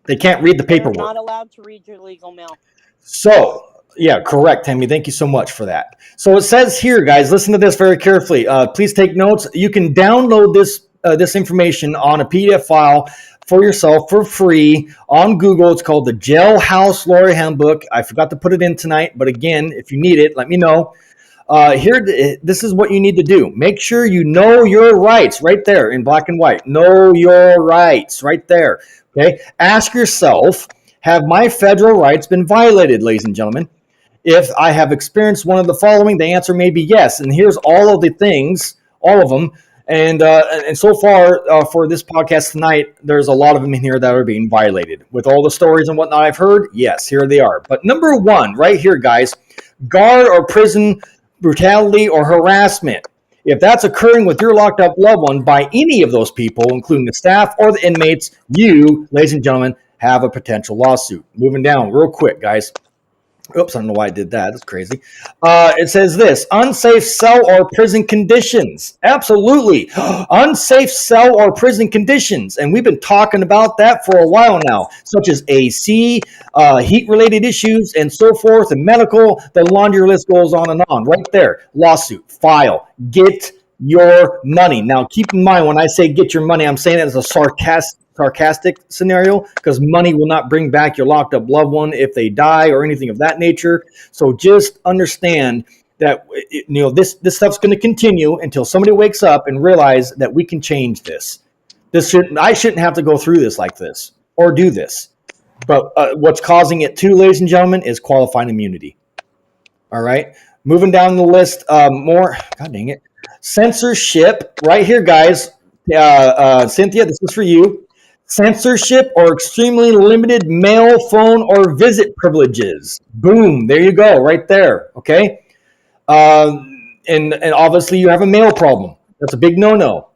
They can't read the paperwork. They're not allowed to read your legal mail. So Yeah, correct, Tammy. Thank you so much for that. So it says here, guys, listen to this very carefully. Please take notes. You can download this information on a PDF file for yourself for free on Google. It's called the Jailhouse Lawyer Handbook. I forgot to put it in tonight, but again, if you need it, let me know. This is what you need to do. Make sure you know your rights right there in black and white. Know your rights right there. Okay. Ask yourself, have my federal rights been violated, ladies and gentlemen? If I have experienced one of the following, the answer may be yes. And here's all of the things, all of them. And so far for this podcast tonight, there's a lot of them in here that are being violated. With all the stories and whatnot I've heard, yes, here they are. But number one, right here, guys, guard or prison brutality or harassment. If that's occurring with your locked up loved one by any of those people, including the staff or the inmates, you, ladies and gentlemen, have a potential lawsuit. Moving down real quick, guys. Oops, I don't know why I did that. That's crazy. It says this, unsafe cell or prison conditions. Absolutely. Unsafe cell or prison conditions. And we've been talking about that for a while now, such as AC, heat-related issues, and so forth, and medical. The laundry list goes on and on. Right there. Lawsuit. File. Get your money. Now, keep in mind, when I say get your money, I'm saying it as a sarcastic scenario, because money will not bring back your locked up loved one if they die or anything of that nature. So just understand that this stuff's going to continue until somebody wakes up and realize that we can change this. I shouldn't have to go through this like this or do this. But what's causing it too, ladies and gentlemen, is qualified immunity. All right, moving down the list, more. God dang it, censorship. Right here, guys. Cynthia, this is for you. Censorship or extremely limited mail, phone, or visit privileges. Boom, there you go, right there. Okay, and obviously you have a mail problem. That's a big no-no.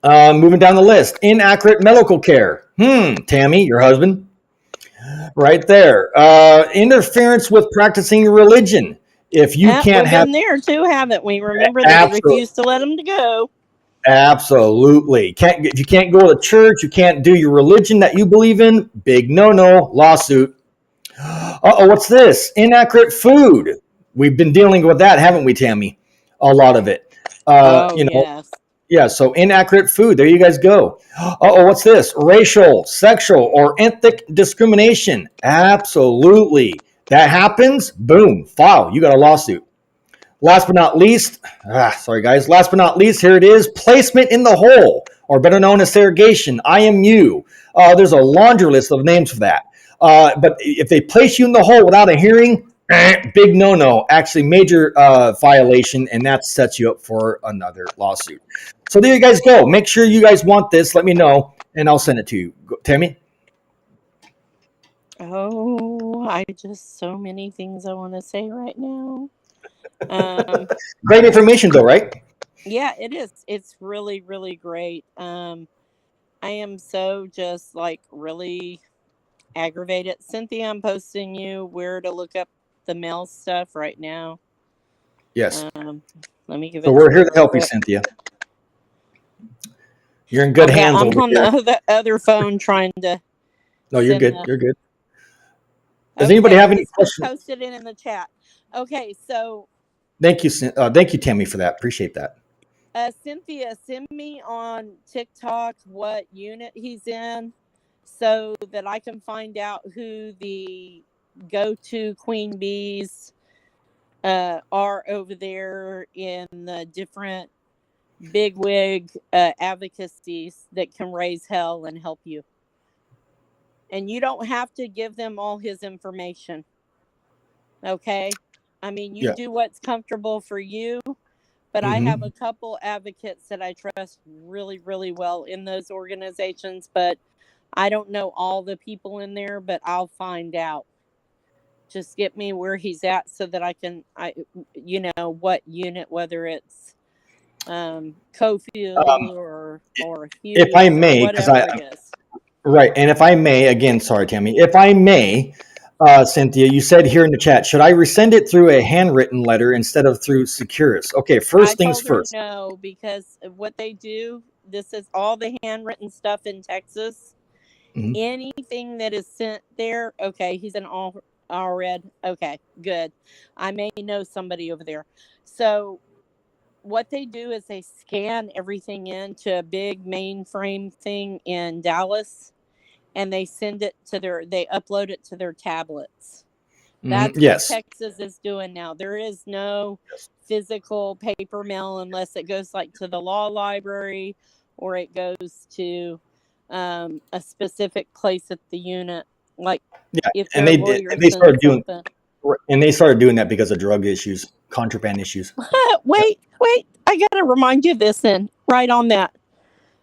Moving down the list, inaccurate medical care. Tammy, your husband, right there. Interference with practicing religion. If you can't we've have been there too, haven't we? Remember that they refused to let them to go. Absolutely. If you can't go to church, you can't do your religion that you believe in, big no-no, lawsuit. Uh-oh, what's this? Inaccurate food. We've been dealing with that, haven't we, Tammy? A lot of it. Yes. Yeah, so inaccurate food. There you guys go. Uh-oh, what's this? Racial, sexual, or ethnic discrimination. Absolutely. That happens, boom, file. You got a lawsuit. Last but not least, sorry guys, last but not least, here it is, placement in the hole, or better known as segregation, IMU. There's a laundry list of names for that. But if they place you in the hole without a hearing, big no-no, actually major violation, and that sets you up for another lawsuit. So there you guys go. Make sure you guys want this. Let me know, and I'll send it to you. Tammy? Oh, I just so many things I want to say right now. Great information though, right? Yeah, it is. It's really, really great. I am so just like really aggravated. Cynthia, I'm posting you where to look up the mail stuff right now. Yes. Let me give it. So we're here to help you, Cynthia. You're in good hands. I'm on the other phone trying to. No, you're good. You're good. Does okay, anybody have any questions? Posted it in the chat. Okay, so. Thank you, Tammy, for that. Appreciate that. Cynthia, send me on TikTok what unit he's in so that I can find out who the go-to queen bees are over there in the different bigwig advocacies that can raise hell and help you. And you don't have to give them all his information. Okay? I mean, you do what's comfortable for you. But I have a couple advocates that I trust really, really well in those organizations. But I don't know all the people in there, but I'll find out. Just get me where he's at so that I can, what unit, whether it's Cofield or Hughes, if I may, because right, and if I may, again, sorry, Tammy, if I may, Cynthia, you said here in the chat, should I resend it through a handwritten letter instead of through Securus? Okay, first things first. No, because what they do, this is all the handwritten stuff in Texas. Anything that is sent there, okay, he's in all All red. Okay, good. I may know somebody over there. So what they do is they scan everything into a big mainframe thing in Dallas, and they upload it to their tablets. That's what Yes. Texas is doing now. There is no physical paper mail unless it goes like to the law library or it goes to a specific place at the unit. Like Yeah, if and their lawyer they sends started doing something. that because of drug issues, contraband issues. Yep. wait, I gotta remind you of this then. Right on that.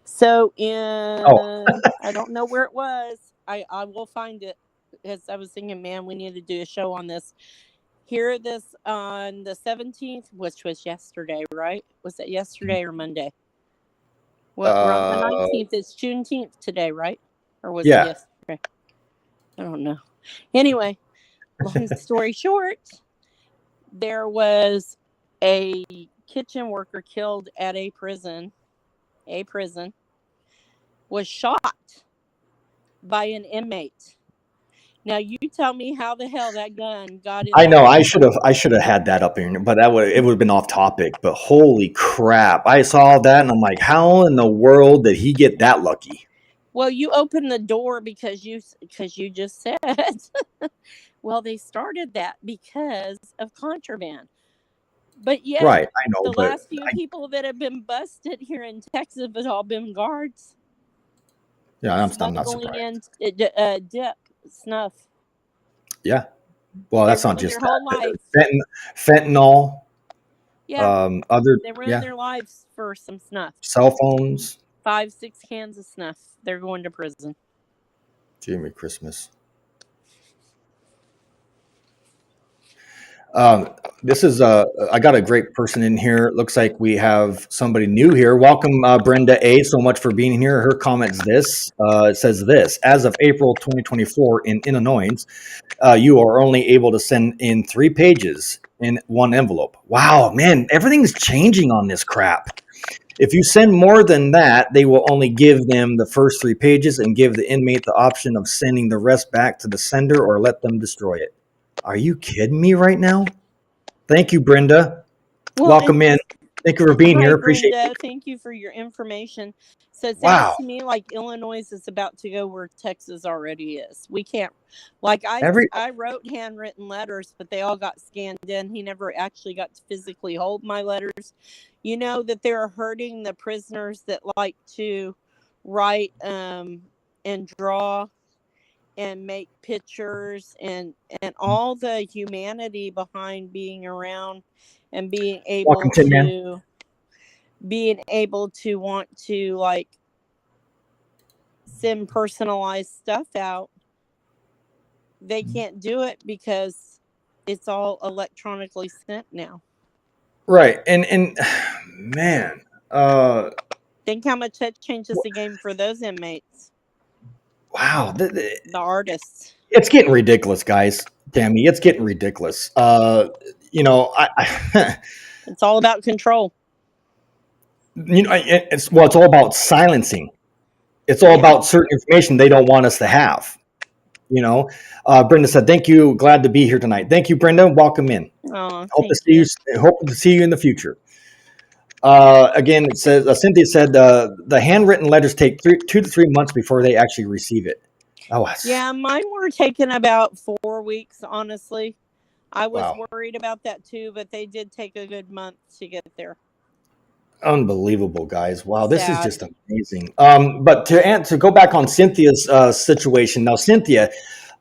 So Oh, I don't know where it was. I will find it because I was thinking, man, we need to do a show on this. Hear this on the 17th, which was yesterday, right? Was it yesterday or Monday? Well, we're on the uh, 19th. It's Juneteenth today, right? Or was it yeah. yesterday? I don't know. Anyway, long story short, there was a kitchen worker killed at a prison. A prison was shot by an inmate. Now you tell me how the hell that gun got in I that know. man's. I should have had that up in, but it would have been off topic. But holy crap! I saw that and I'm like, how in the world did he get that lucky? Well, you opened the door because you just said. Well, they started that because of contraband. But yet, Right. I know, the but last few people that have been busted here in Texas have all been guards yeah, I'm not smuggling surprised. in dip snuff. Yeah. Well, They that's not ruined their just whole that. life. Fentanyl, Yeah, other, they ruined yeah, their lives for some snuff. cell phones. 5, 6 cans of snuff. They're going to prison. Jimmy Christmas. This is I got a great person in here. Looks like we have somebody new here. Welcome, Brenda A. So much for being here. Her comments this. It says this: as of April 2024 in Illinois, you are only able to send in 3 pages in one envelope. Wow, man, everything's changing on this crap. If you send more than that, they will only give them the first 3 pages and give the inmate the option of sending the rest back to the sender or let them destroy it. Are you kidding me right now? Thank you, Brenda. Well, and Welcome in. Thank you for being hi, here. Appreciate Brenda. you. Thank you for your information. So it sounds Wow. to me like Illinois is about to go where Texas already is. We can't, like Every I wrote handwritten letters, but they all got scanned in. He never actually got to physically hold my letters. You know that they're hurting the prisoners that like to write and draw and make pictures and all the humanity behind being around and Washington, man. being able to want to like send personalized stuff out. They can't do it because it's all electronically sent now. Right. And man, Think how much that changes the game for those inmates, wow. the artists. It's getting ridiculous, guys. Tammy, it's getting ridiculous. You know, I It's all about control. it's all about silencing. It's all Yeah. about certain information they don't want us to have. You know, Brenda said, "Thank you. Glad to be here tonight. Thank you, Brenda. Welcome in. Oh, Hope to thank see you. you. Hope to see you in the future." Again, it says Cynthia said the handwritten letters take 2 to 3 months before they actually receive it. Oh, Yeah, mine were taking about 4 weeks, honestly. I was wow. worried about that too, but they did take a good month to get there. Unbelievable, guys. Wow, this is Sad. just amazing. But to go back on Cynthia's situation now, Cynthia,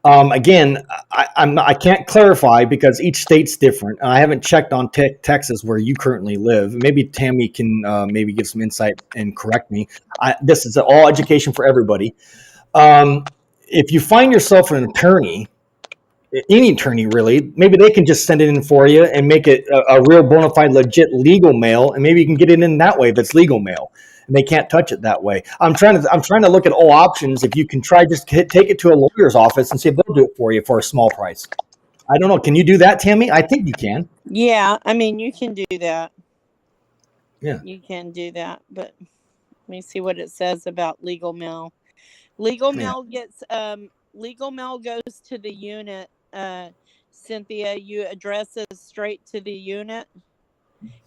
again, I can't clarify because each state's different. I haven't checked on Texas where you currently live. Maybe Tammy can maybe give some insight and correct me. This is all education for everybody. If you find yourself an attorney, any attorney really, maybe they can just send it in for you and make it a real bona fide legit legal mail, and maybe you can get it in that way if it's legal mail and they can't touch it that way. I'm trying to look at all options. If you can try just take it to a lawyer's office and see if they'll do it for you for a small price. I don't know, can you do that, Tammy? I think you can. Yeah, I mean, you can do that. Yeah. You can do that, but let me see what it says about legal mail. Legal Yeah. mail gets legal mail goes to the unit Cynthia, you address it straight to the unit.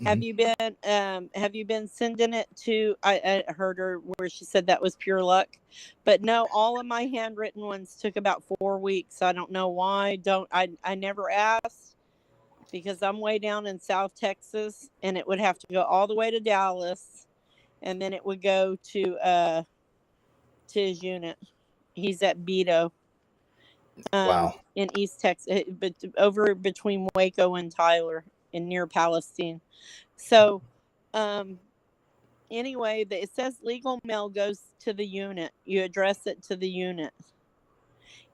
Have you been sending it to? I heard her where she said that was pure luck, but no, all of my handwritten ones took about 4 weeks. I don't know why. I never asked because I'm way down in South Texas, and it would have to go all the way to Dallas, and then it would go to his unit. He's at Beto. Wow. In East Texas, but over between Waco and Tyler, in near Palestine. So, anyway, it says legal mail goes to the unit. You address it to the unit.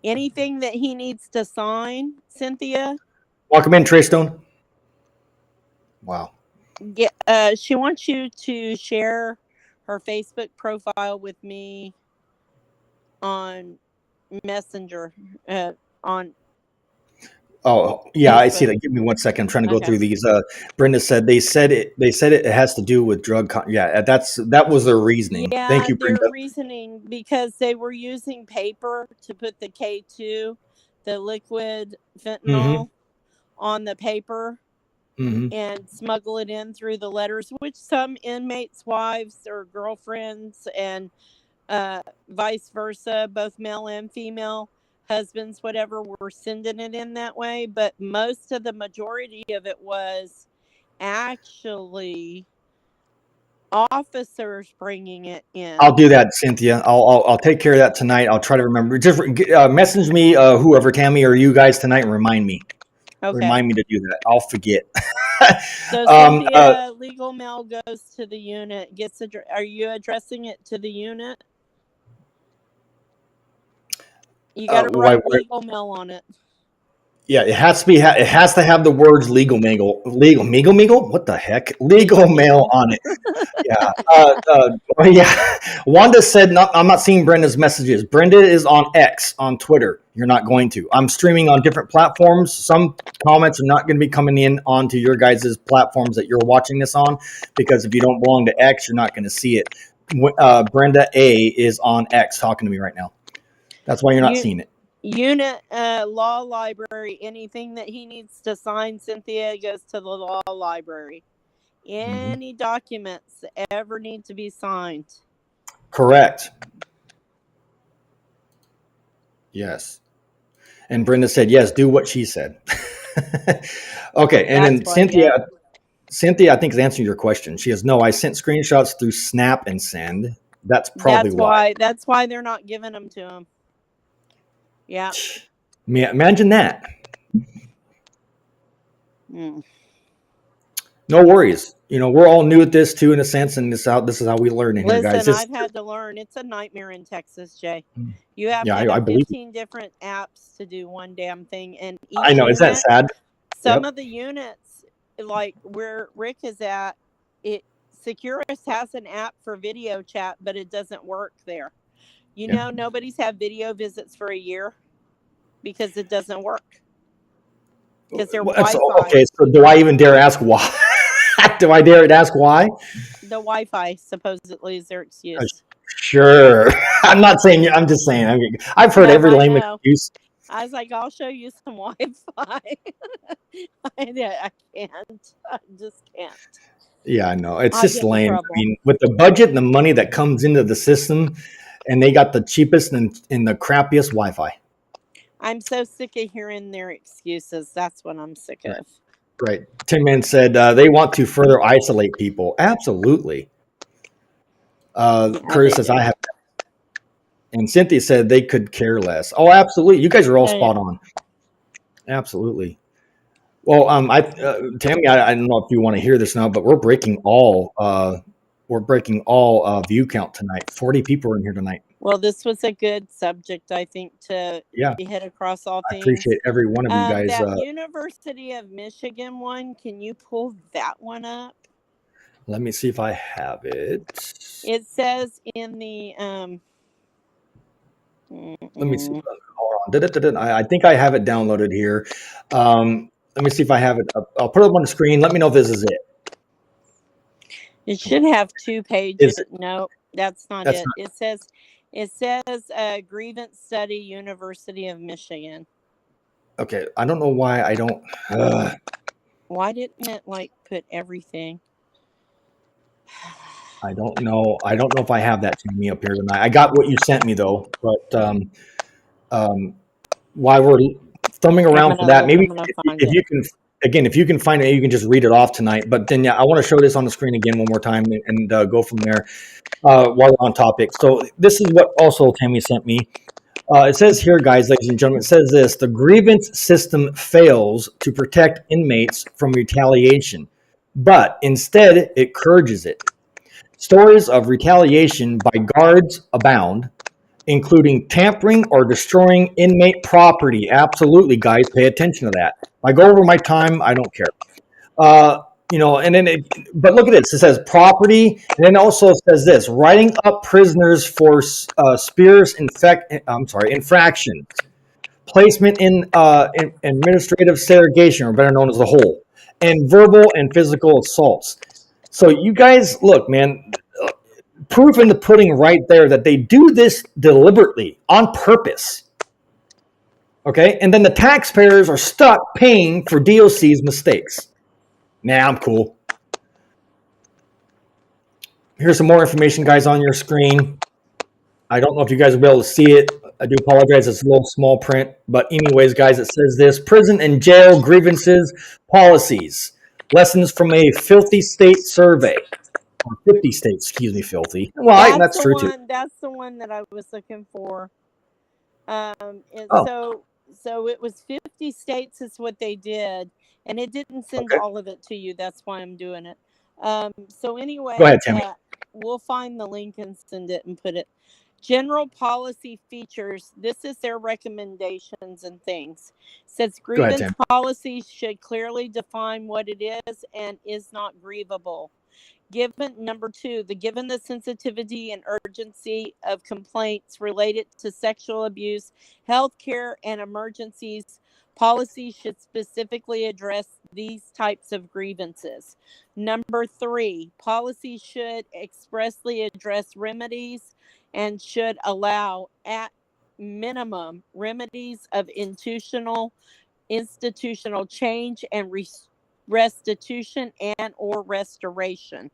Anything that he needs to sign, Cynthia? Welcome in, Trey Stone. Wow. She wants you to share her Facebook profile with me on Messenger. On Oh yeah, Facebook. I see that. Give me 1 second. I'm trying to go through these. Brenda said they said it has to do with drug. That was their reasoning. Yeah, Thank you, Brenda. their reasoning because they were using paper to put the K2, the liquid fentanyl, on the paper and smuggle it in through the letters, which some inmates' wives or girlfriends and vice versa, both male and female husbands, whatever, were sending it in that way. But most of the majority of it was actually officers bringing it in. I'll do that, Cynthia. I'll take care of that tonight. I'll try to remember. Just message me, whoever, Tammy or you guys tonight, and remind me. Okay. Remind me to do that. I'll forget. So Cynthia, legal mail goes to the unit. Are you addressing it to the unit? You got to write legal mail on it. Yeah, it has to be. It has to have the words legal mail. What the heck? Legal mail on it. Yeah. Yeah. Wanda said, I'm not seeing Brenda's messages. Brenda is on X, on Twitter. You're not going to. I'm streaming on different platforms. Some comments are not going to be coming in onto your guys' platforms that you're watching this on, because if you don't belong to X, you're not going to see it. Brenda A is on X talking to me right now. That's why you're not seeing it. Unit law library. Anything that he needs to sign, Cynthia, goes to the law library. Any documents that ever need to be signed. Correct. Yes. And Brenda said, yes, do what she said. Okay. And then Cynthia, I think, is answering your question. She goes, no, I sent screenshots through Snap and Send. That's probably why. That's why they're not giving them to him. Yeah. Imagine that. Mm. No worries. We're all new at this too, in a sense, and this is how we learn in here, guys. Listen, I've had to learn. It's a nightmare in Texas, Jay. You have to have 15 different apps to do one damn thing, and each I know. Is that sad? Some of the units, like where Rick is at, Securus has an app for video chat, but it doesn't work there. Nobody's had video visits for a year because it doesn't work. Because they're Wi-Fi. Okay, so do I even dare ask why? Do I dare to ask why? The Wi-Fi supposedly is their excuse. Sure. I'm not saying. I'm just saying. I've heard every lame excuse. I was like, I'll show you some Wi-Fi. I can't. I just can't. Yeah, I know. It's just lame. I mean, with the budget and the money that comes into the system, and they got the cheapest and the crappiest Wi-Fi. I'm so sick of hearing their excuses. That's what I'm sick of. Right. Tim Man said they want to further isolate people. Absolutely. Curtis says, I have. And Cynthia said they could care less. Oh, absolutely. You guys are all spot on. Absolutely. Well, Tammy, I don't know if you want to hear this now, but we're breaking all view count tonight. 40 people are in here tonight. Well, this was a good subject, I think, to hit across all things. I appreciate every one of you guys. That University of Michigan one, can you pull that one up? Let me see if I have it. It says in the let me see. Hold on. I think I have it downloaded here. Let me see if I have it. I'll put it up on the screen. Let me know if this is it. It should have 2 pages. No, that's not it. It says grievance study, University of Michigan. Okay, I don't know why I don't. Why didn't it like put everything? I don't know. I don't know if I have that to me up here tonight. I got what you sent me though, but while we're thumbing I'm around for that, maybe gonna find if it. you can, again, if you can find it, you can just read it off tonight. But then, yeah, I want to show this on the screen again one more time and go from there while we're on topic. So this is what also Tammy sent me. It says here, guys, ladies and gentlemen, it says this: the grievance system fails to protect inmates from retaliation, but instead it encourages it. Stories of retaliation by guards abound, including tampering or destroying inmate property. Absolutely, guys, pay attention to that. If I go over my time, I don't care. And then, but look at this. It says property, and then also says this: writing up prisoners for infractions, placement in administrative segregation, or better known as the hole, and verbal and physical assaults. So you guys, look, man, proof in the pudding right there that they do this deliberately on purpose. Okay, and then the taxpayers are stuck paying for D.O.C's mistakes. Nah, I'm cool. Here's some more information, guys, on your screen. I don't know if you guys will be able to see it. I do apologize. It's a little small print. But anyways, guys, it says this: prison and jail grievances policies. Lessons from a filthy state survey. Or 50 states, excuse me, filthy. Well, that's true, too. That's the one that I was looking for. And Oh, so it was 50 states is what they did, and it didn't send okay. all of it to you. That's why I'm doing it. So Go anyway, ahead, Tammy. we'll find the link and send it and put it. General policy features. This is their recommendations and things. Says Go ahead, grievance Tammy. policies should clearly define what it is and is not grievable. Given the sensitivity and urgency of complaints related to sexual abuse, healthcare, and emergencies, policy should specifically address these types of grievances. Number 3, policy should expressly address remedies and should allow, at minimum, remedies of institutional change and restitution and or restoration.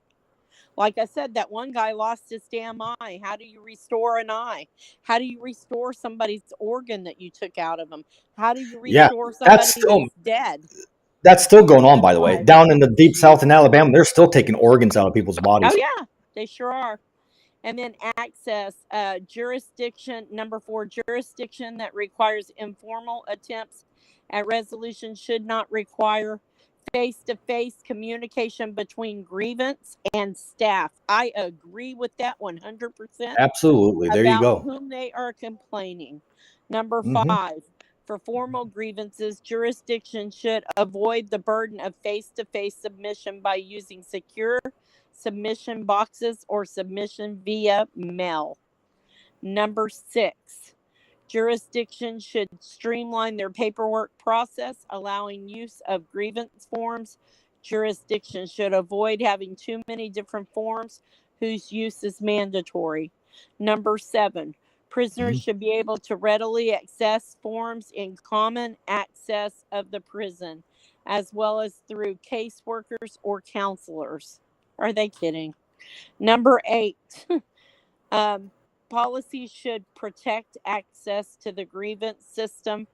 Like I said, that one guy lost his damn eye. How do you restore an eye? How do you restore somebody's organ that you took out of them? How do you Yeah, restore that's somebody still that's dead that's still going and on, by the way. alive? Down in the deep south in Alabama, they're still taking organs out of people's Oh bodies. yeah, they sure are. And then access, jurisdiction. Number 4, jurisdiction that requires informal attempts at resolution should not require face-to-face communication between grievance and staff. I agree with that 100% Absolutely. There you about go. whom they are complaining. Number Hmm. 5, for formal grievances, jurisdiction should avoid the burden of face-to-face submission by using secure submission boxes or submission via mail. Number 6, jurisdiction should streamline their paperwork process, allowing use of grievance forms. Jurisdiction should avoid having too many different forms whose use is mandatory. Number 7, prisoners Hmm. should be able to readily access forms in common access of the prison, as well as through caseworkers or counselors. Are they kidding? Number 8, um, policies should protect access to the grievance system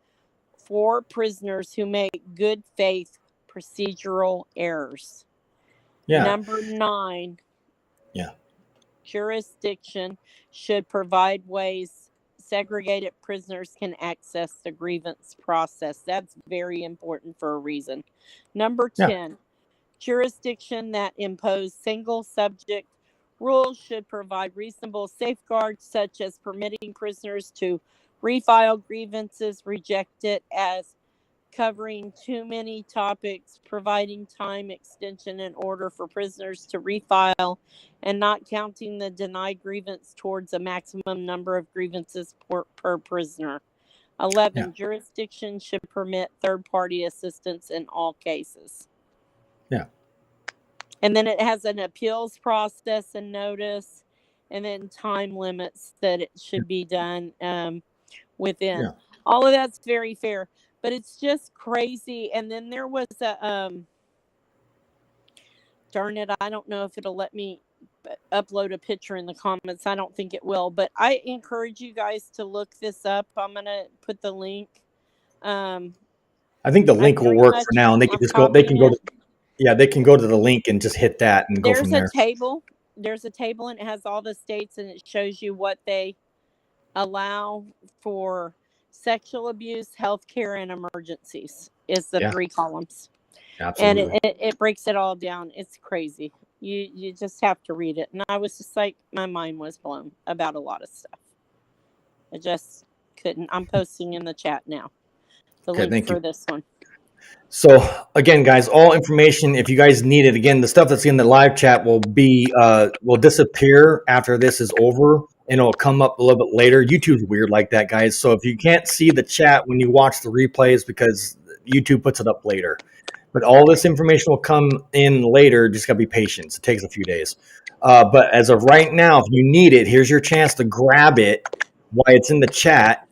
for prisoners who make good faith procedural errors. Yeah. Number 9, Yeah. jurisdiction should provide ways segregated prisoners can access the grievance process. That's very important for a reason. Number Yeah. 10, jurisdiction that impose single subject rules should provide reasonable safeguards, such as permitting prisoners to refile grievances rejected as covering too many topics, providing time extension in order for prisoners to refile, and not counting the denied grievance towards a maximum number of grievances per prisoner. Yeah. 11, jurisdiction should permit third party assistance in all cases. Yeah. And then it has an appeals process and notice, and then time limits that it should be done within. Yeah. All of that's very fair. But it's just crazy. And then there was a darn it, I don't know if it'll let me upload a picture in the comments. I don't think it will, but I encourage you guys to look this up. I'm gonna put the link. I think the link will work for now, and they can just go. They can go to, yeah, they can go to the link and just hit that and go from there. There's a table, and it has all the states, and it shows you what they allow for sexual abuse, healthcare, and emergencies. Is the 3 columns. Absolutely. And it breaks it all down. It's crazy. You just have to read it. And I was just like, my mind was blown about a lot of stuff. I just couldn't. I'm posting in the chat now the link for this one. So again, guys, all information, if you guys need it, again, the stuff that's in the live chat will disappear after this is over, and it'll come up a little bit later. YouTube's weird like that, guys. So if you can't see the chat when you watch the replays, because YouTube puts it up later. But all this information will come in later. Just gotta be patient. It takes a few days. But as of right now, if you need it, here's your chance to grab it while it's in the chat.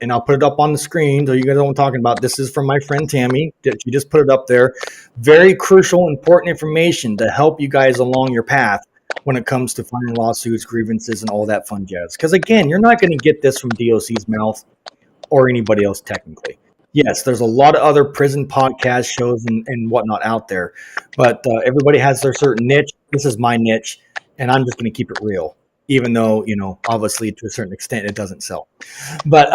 And I'll put it up on the screen so you guys know what I'm talking about. This is from my friend Tammy. She just put it up there. Very crucial, important information to help you guys along your path when it comes to filing lawsuits, grievances, and all that fun jazz. Because again, you're not going to get this from D.O.C's mouth or anybody else technically. Yes, there's a lot of other prison podcast shows and whatnot out there, but everybody has their certain niche. This is my niche, and I'm just going to keep it real, even though, obviously to a certain extent it doesn't sell. But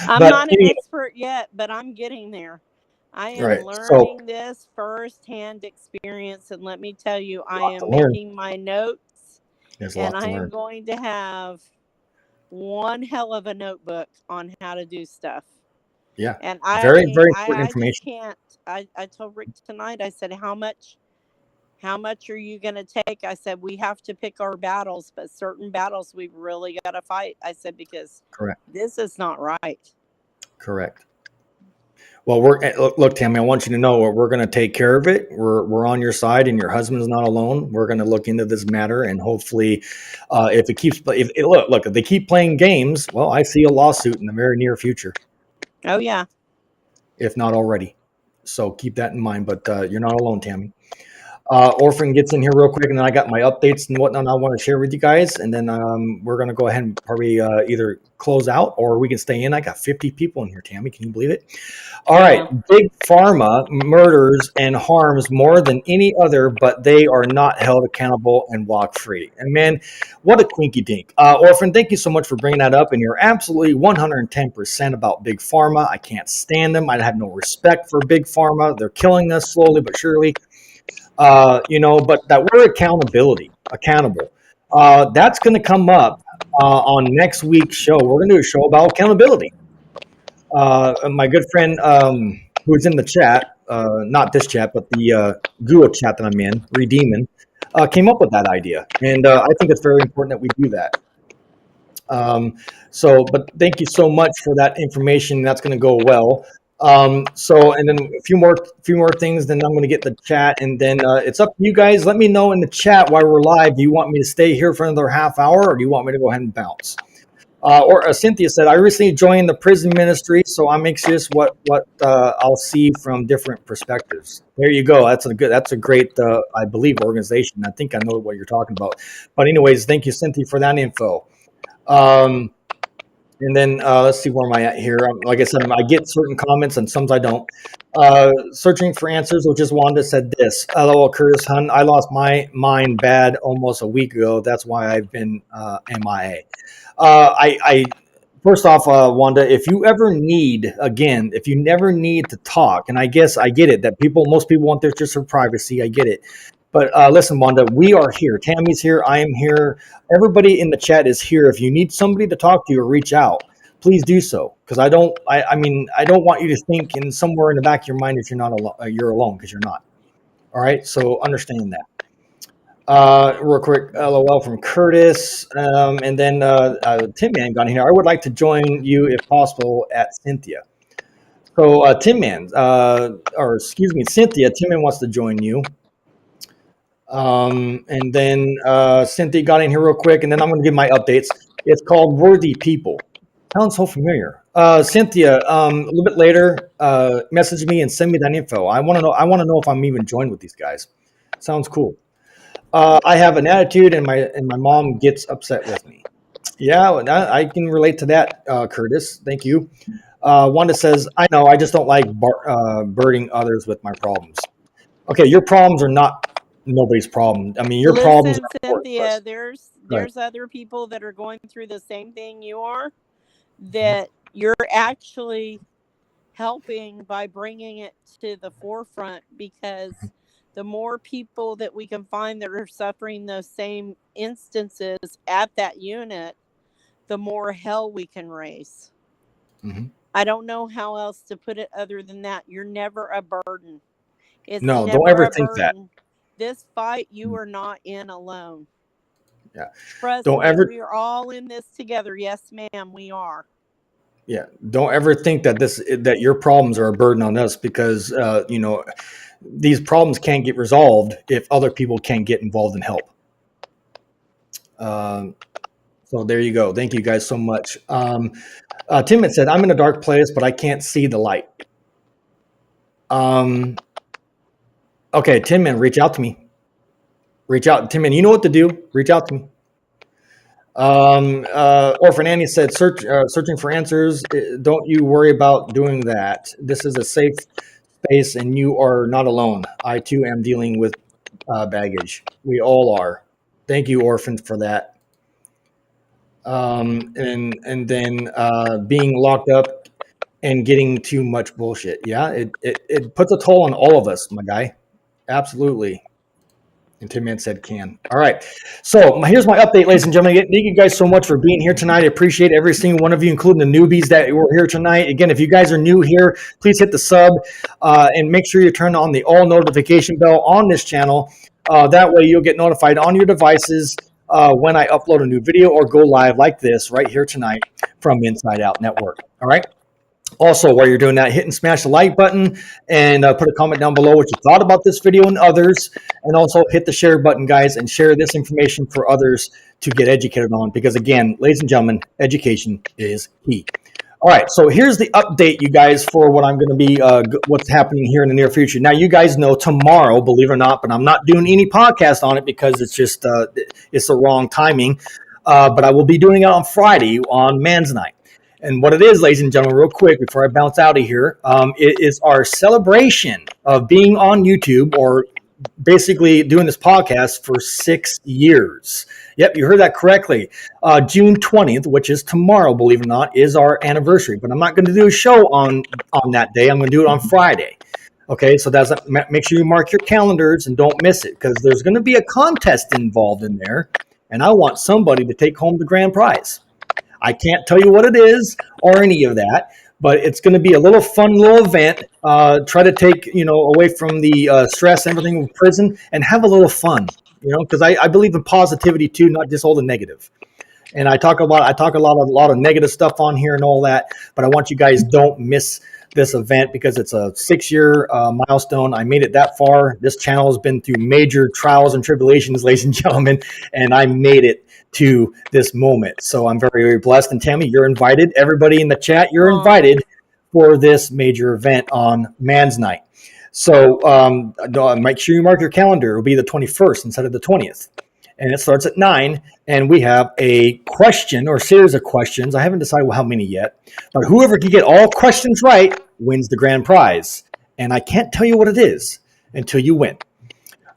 I'm not an expert yet, but I'm getting there. I am learning this firsthand experience, and let me tell you, I am making my notes, and I am going to have one hell of a notebook on how to do stuff. Yeah, and very important information. Just can't. I told Rick tonight. I said, how much are you going to take? I said, we have to pick our battles, but certain battles we've really got to fight. I said, because this is not right. Correct. Well, look, Tammy, I want you to know we're going to take care of it. We're on your side, and your husband's not alone. We're going to look into this matter, and hopefully, if they keep playing games, well, I see a lawsuit in the very near future. Oh yeah, if not already. So keep that in mind. But you're not alone, Tammy. Orphan gets in here real quick, and then I got my updates and whatnot I want to share with you guys. And then we're going to go ahead and probably either close out or we can stay in. I got 50 people in here, Tammy. Can you believe it? All right. Big Pharma murders and harms more than any other, but they are not held accountable and walk free. And man, what a quinky dink. Orphan, thank you so much for bringing that up. And you're absolutely 110% about Big Pharma. I can't stand them. I have no respect for Big Pharma. They're killing us slowly but surely. But that word accountable, that's going to come up on next week's show. We're going to do a show about accountability. My good friend who's in the chat, not this chat, but the Gua chat that I'm in, Redeeming, came up with that idea. And I think it's very important that we do that. But thank you so much for that information. That's going to go well. And then a few more things, then I'm going to get the chat, and then it's up to you guys. Let me know in the chat while we're live. Do you want me to stay here for another half hour, or do you want me to go ahead and bounce? Cynthia said, I recently joined the prison ministry, so I'm anxious what I'll see from different perspectives. There you go. That's a great, I believe, organization. I think I know what you're talking about. But anyways, thank you, Cynthia, for that info. And then let's see, where am I at here? Like I said, I get certain comments and some I don't. Searching for answers, which is Wanda said this. LOL, Curtis, hun, I lost my mind bad almost a week ago. That's why I've been MIA. First off, Wanda, if you never need to talk, and I guess I get it that most people want this just for privacy. I get it. But listen, Wanda, we are here. Tammy's here. I am here. Everybody in the chat is here. If you need somebody to talk to or reach out, please do so. Because I don't want you to think somewhere in the back of your mind that you're not alone. You're alone, because you're not. All right. So understand that. Real quick, LOL from Curtis, and then Tim Man got in here. I would like to join you if possible at Cynthia. So Cynthia. Tim Man wants to join you. And then Cynthia got in here real quick, and then I'm going to give my updates. It's called Worthy People. Sounds so familiar. Cynthia, a little bit later, message me and send me that info. I want to know. I want to know if I'm even joined with these guys. Sounds cool. I have an attitude, and my mom gets upset with me. Yeah, I can relate to that, Curtis. Thank you. Wanda says, I know, I just don't like burdening others with my problems. Okay, your problems are not nobody's problem. I mean, your problems Listen, are important to Cynthia, us. there's other people that are going through the same thing you are, that you're actually helping by bringing it to the forefront, because the more people that we can find that are suffering those same instances at that unit, the more hell we can raise. Mm-hmm. I don't know how else to put it other than that. You're never a burden. It's No, don't never ever a think that. burden. This fight you are not in alone. Yeah. Trust Don't me, ever we are all in this together. Yes, ma'am, we are. Yeah, don't ever think that your problems are a burden on us, because these problems can't get resolved if other people can't get involved and help. So there you go. Thank you guys so much. Tim had said, I'm in a dark place, but I can't see the light. Okay, Tim, man, reach out to me. Reach out, Tim, man. You know what to do. Reach out to me. Orphan Annie said, searching for answers. Don't you worry about doing that. This is a safe space, and you are not alone. I too am dealing with baggage. We all are. Thank you, Orphan, for that. And then being locked up and getting too much bullshit. Yeah, it puts a toll on all of us, my guy. Absolutely. And Tim Man said can. All right. So here's my update, ladies and gentlemen. Thank you guys so much for being here tonight. I appreciate every single one of you, including the newbies that were here tonight. Again, if you guys are new here, please hit the sub and make sure you turn on the all notification bell on this channel. That way you'll get notified on your devices when I upload a new video or go live like this right here tonight from Inside Out Network. All right. Also, while you're doing that, hit and smash the like button and put a comment down below what you thought about this video and others. And also hit the share button, guys, and share this information for others to get educated on. Because again, ladies and gentlemen, education is key. All right, so here's the update, you guys, for what I'm going to be, what's happening here in the near future. Now, you guys know tomorrow, believe it or not, but I'm not doing any podcast on it because it's just, it's the wrong timing. But I will be doing it on Friday on Man's Night. And what it is, ladies and gentlemen, real quick before I bounce out of here, it is our celebration of being on YouTube, or basically doing this podcast for 6 years. Yep, you heard that correctly. June 20th, which is tomorrow, believe it or not, is our anniversary. But I'm not going to do a show on that day. I'm going to do it on Friday. Okay, so make sure you mark your calendars and don't miss it, because there's going to be a contest involved in there, and I want somebody to take home the grand prize. I can't tell you what it is or any of that, but it's going to be a little fun little event. Try to take, away from the stress and everything with prison, and have a little fun, because I believe in positivity too, not just all the negative. And I talk a lot of negative stuff on here and all that, but I want you guys don't miss this event, because it's a 6-year milestone. I made it that far. This channel has been through major trials and tribulations, ladies and gentlemen, and I made it to this moment. So I'm very, very blessed. And Tammy, you're invited. Everybody in the chat, you're invited for this major event on Man's Night. So make sure you mark your calendar. It'll be the 21st instead of the 20th. And it starts at 9. And we have a question or series of questions. I haven't decided how many yet. But whoever can get all questions right wins the grand prize. And I can't tell you what it is until you win.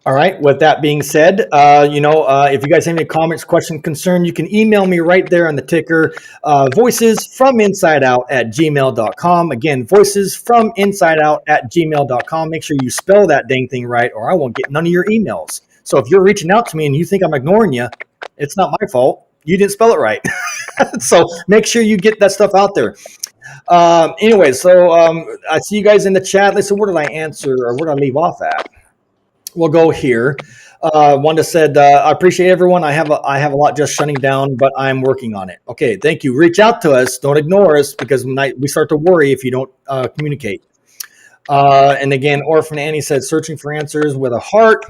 All right. With that being said, if you guys have any comments, questions, concern, you can email me right there on the ticker, voicesfrominsideout@gmail.com. Again, voicesfrominsideout@gmail.com. Make sure you spell that dang thing right, or I won't get none of your emails. So if you're reaching out to me and you think I'm ignoring you, it's not my fault. You didn't spell it right. So make sure you get that stuff out there. Anyway, so I see you guys in the chat. Listen, where did I answer, or where did I leave off at? We'll go here. Wanda said, I appreciate everyone. I have a lot just shutting down, but I'm working on it. Okay, thank you. Reach out to us. Don't ignore us, because we start to worry if you don't communicate. And again, Orphan Annie said, searching for answers with a heart.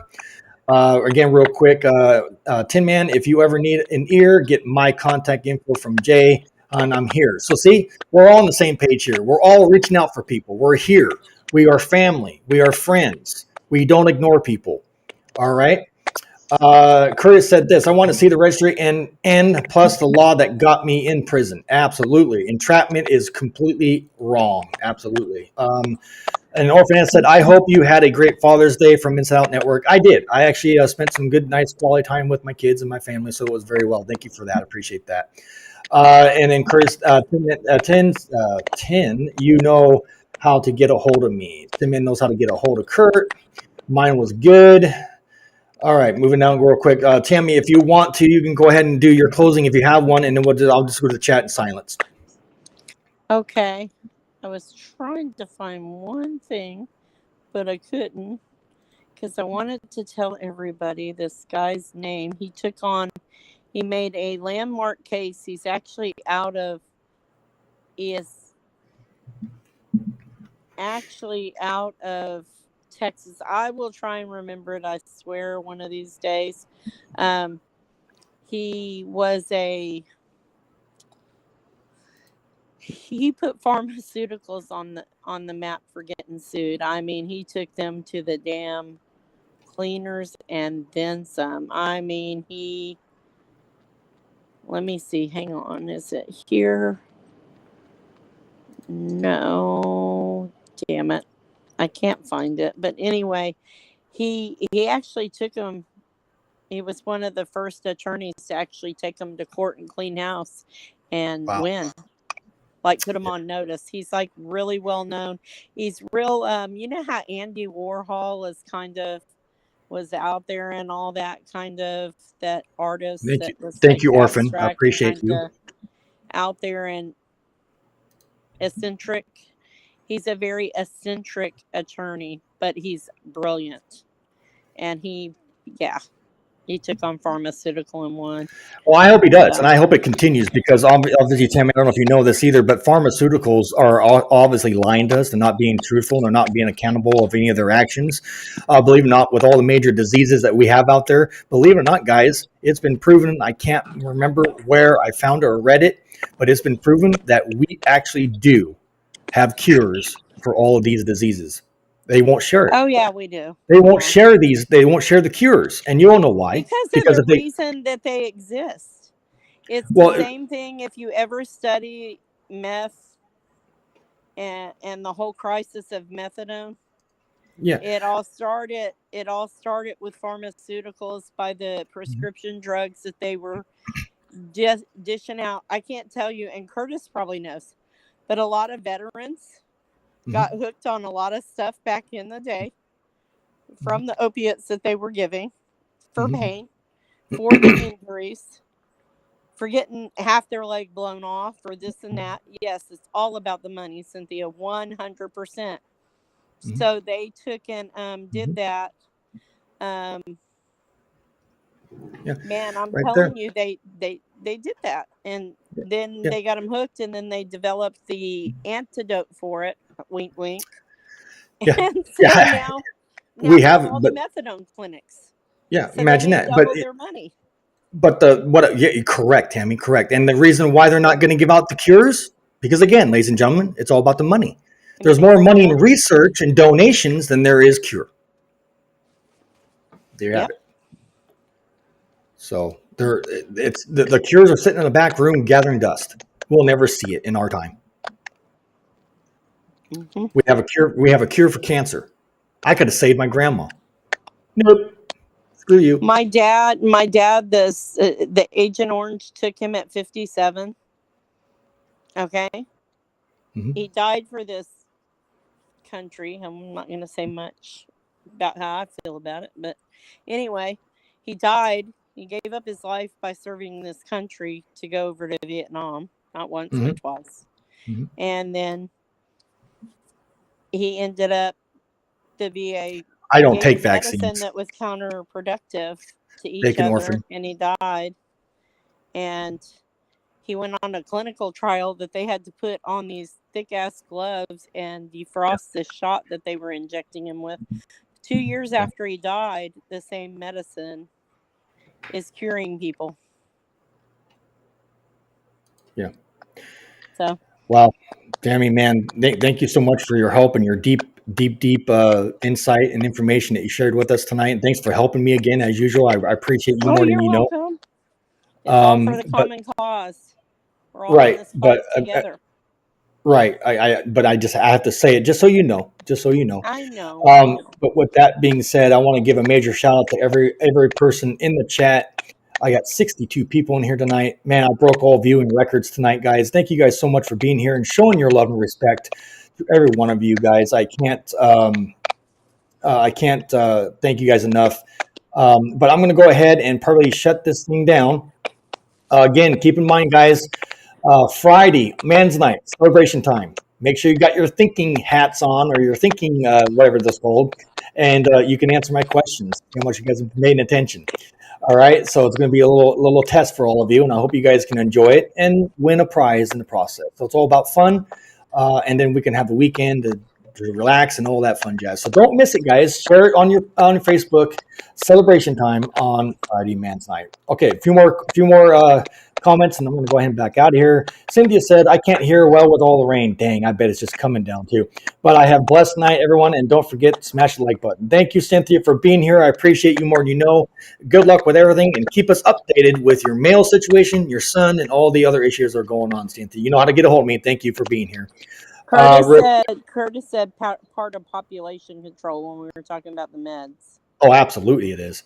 Again, real quick, Tin Man, if you ever need an ear, get my contact info from Jay. and I'm here. So see, we're all on the same page here. We're all reaching out for people. We're here. We are family. We are friends. We don't ignore people. All right. Curtis said this: I want to see the registry and plus the law that got me in prison. Absolutely. Entrapment is completely wrong. Absolutely. And Orphan said, I hope you had a great Father's Day from Inside Out Network. I did. I actually spent some good, nice quality time with my kids and my family, so it was very well. Thank you for that. Appreciate that. And then Curtis, 10, you know how to get a hold of me. Tim knows how to get a hold of Kurt. Mine was good. All right, moving down real quick. Tammy, if you want to, you can go ahead and do your closing if you have one, and then I'll just go to the chat in silence. Okay. I was trying to find one thing, but I couldn't because I wanted to tell everybody this guy's name. He made a landmark case. He is actually out of Texas. I will try and remember it, I swear, one of these days. He put pharmaceuticals on the map for getting sued. I mean, he took them to the damn cleaners and then some. I mean, let me see, hang on, is it here? No, damn it, I can't find it. But anyway, he actually took them. He was one of the first attorneys to actually take them to court and clean house and win. Like, put him on notice. He's like really well known. He's real. You know how Andy Warhol is kind of was out there and all that kind of that artist that was Thank you, Orphan. abstract, I appreciate you. Out there and eccentric. He's a very eccentric attorney, but he's brilliant. And he took on pharmaceutical and won. Well, I hope he does, and I hope it continues because obviously, Tammy, I don't know if you know this either, but pharmaceuticals are obviously lying to us. They're not being truthful. They're not being accountable of any of their actions. Believe it or not, with all the major diseases that we have out there, believe it or not, guys, it's been proven. I can't remember where I found it or read it, but it's been proven that we actually do have cures for all of these diseases. They won't share it. Oh yeah, we do. They won't share these. They won't share the cures, and you all know why. Because of the reason that they exist. It's the same thing if you ever study meth and the whole crisis of methadone. Yeah, it all started with pharmaceuticals by the prescription drugs that they were dishing out. I can't tell you, and Curtis probably knows, but a lot of veterans got hooked on a lot of stuff back in the day from the opiates that they were giving for pain, for the injuries, for getting half their leg blown off, or this and that. Yes, it's all about the money, Cynthia, 100%. So they took and did that. Man, I'm telling you, they did that, and then they got them hooked, and then they developed the antidote for it. Wink, wink. And so now we have all the methadone clinics. Yeah, so imagine that. But their money. But correct, Tammy, correct. And the reason why they're not going to give out the cures, because again, ladies and gentlemen, it's all about the money. There's more money in research and donations than there is cure. There you have it. So the cures are sitting in the back room gathering dust. We'll never see it in our time. We have a cure. We have a cure for cancer. I could have saved my grandma. Nope. Screw you. My dad, the Agent Orange took him at 57. Okay. He died for this country. I'm not going to say much about how I feel about it, but anyway, he died. He gave up his life by serving this country to go over to Vietnam, not once but twice. And then he ended up, the VA I don't take vaccines. Medicine that was counterproductive to each other, and he died. And he went on a clinical trial that they had to put on these thick ass gloves and defrost the shot that they were injecting him with. 2 years after he died, the same medicine is curing people. Yeah. So. Well, Tammy, man, thank you so much for your help and your deep insight and information that you shared with us tonight. And thanks for helping me again, as usual. I appreciate you more than You're you know. welcome. It's all for the But common cause. We're all in right, this but fight together. right, but I have to say it just so you know, I know. But with that being said, I want to give a major shout out to every person in the chat. I got 62 people in here tonight. Man, I broke all viewing records tonight, guys. Thank you guys so much for being here and showing your love and respect to every one of you guys. I can't thank you guys enough. But I'm going to go ahead and probably shut this thing down. Again, keep in mind, guys, Friday, Man's Night, celebration time. Make sure you got your thinking hats on or your thinking, whatever this called, and you can answer my questions. See how much you guys have paid attention. All right, so it's going to be a little test for all of you, and I hope you guys can enjoy it and win a prize in the process. So it's all about fun, and then we can have the weekend to relax and all that fun jazz. So don't miss it, guys. Share it on your Facebook. Celebration time on Friday, Man's Night. Okay, a few more comments, and I'm going to go ahead and back out of here. Cynthia said, I can't hear well with all the rain. Dang, I bet it's just coming down too. But I have blessed night, everyone, and don't forget, smash the like button. Thank you, Cynthia, for being here. I appreciate you more than you know. Good luck with everything, and keep us updated with your mail situation, your son, and all the other issues that are going on, Cynthia. You know how to get a hold of me. Thank you for being here. Curtis said part of population control when we were talking about the meds. Oh, absolutely it is.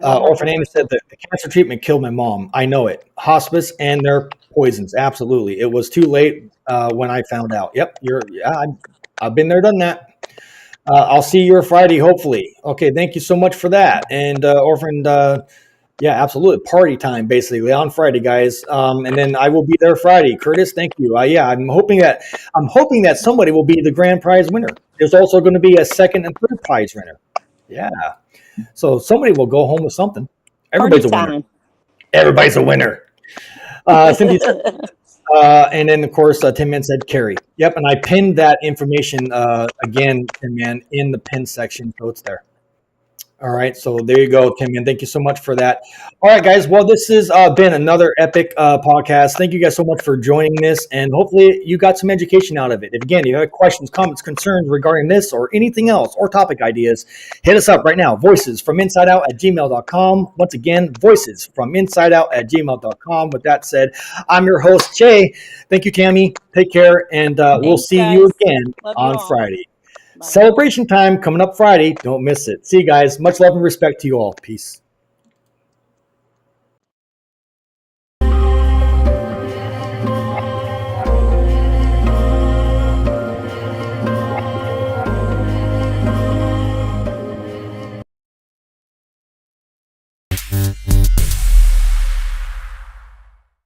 Orphan Amy said that the cancer treatment killed my mom. I know it. Hospice and their poisons. Absolutely. It was too late when I found out. Yep. I've been there, done that. I'll see you Friday, hopefully. Okay. Thank you so much for that. And Orphan, yeah, absolutely. Party time, basically, on Friday, guys. And then I will be there Friday. Curtis, thank you. Yeah, I'm hoping that somebody will be the grand prize winner. There's also going to be a second and third prize winner. Yeah. So somebody will go home with something. Everybody's a winner. Everybody's a winner. Cynthia said, and then, of course, Tim Man said Carrie. Yep, and I pinned that information again, Tim Man, in the pin section, so it's there. All right, so there you go, Tim Man. Thank you so much for that. All right, guys. Well, this has been another epic podcast. Thank you guys so much for joining this, and hopefully you got some education out of it. If, again, you have questions, comments, concerns regarding this or anything else or topic ideas, hit us up right now, voicesfrominsideout@gmail.com. Once again, voicesfrominsideout@gmail.com. With that said, I'm your host, Jay. Thank you, Tammy. Take care, and we'll see you again on Friday. Bye. Celebration time coming up Friday. Don't miss it. See you guys. Much love and respect to you all. Peace.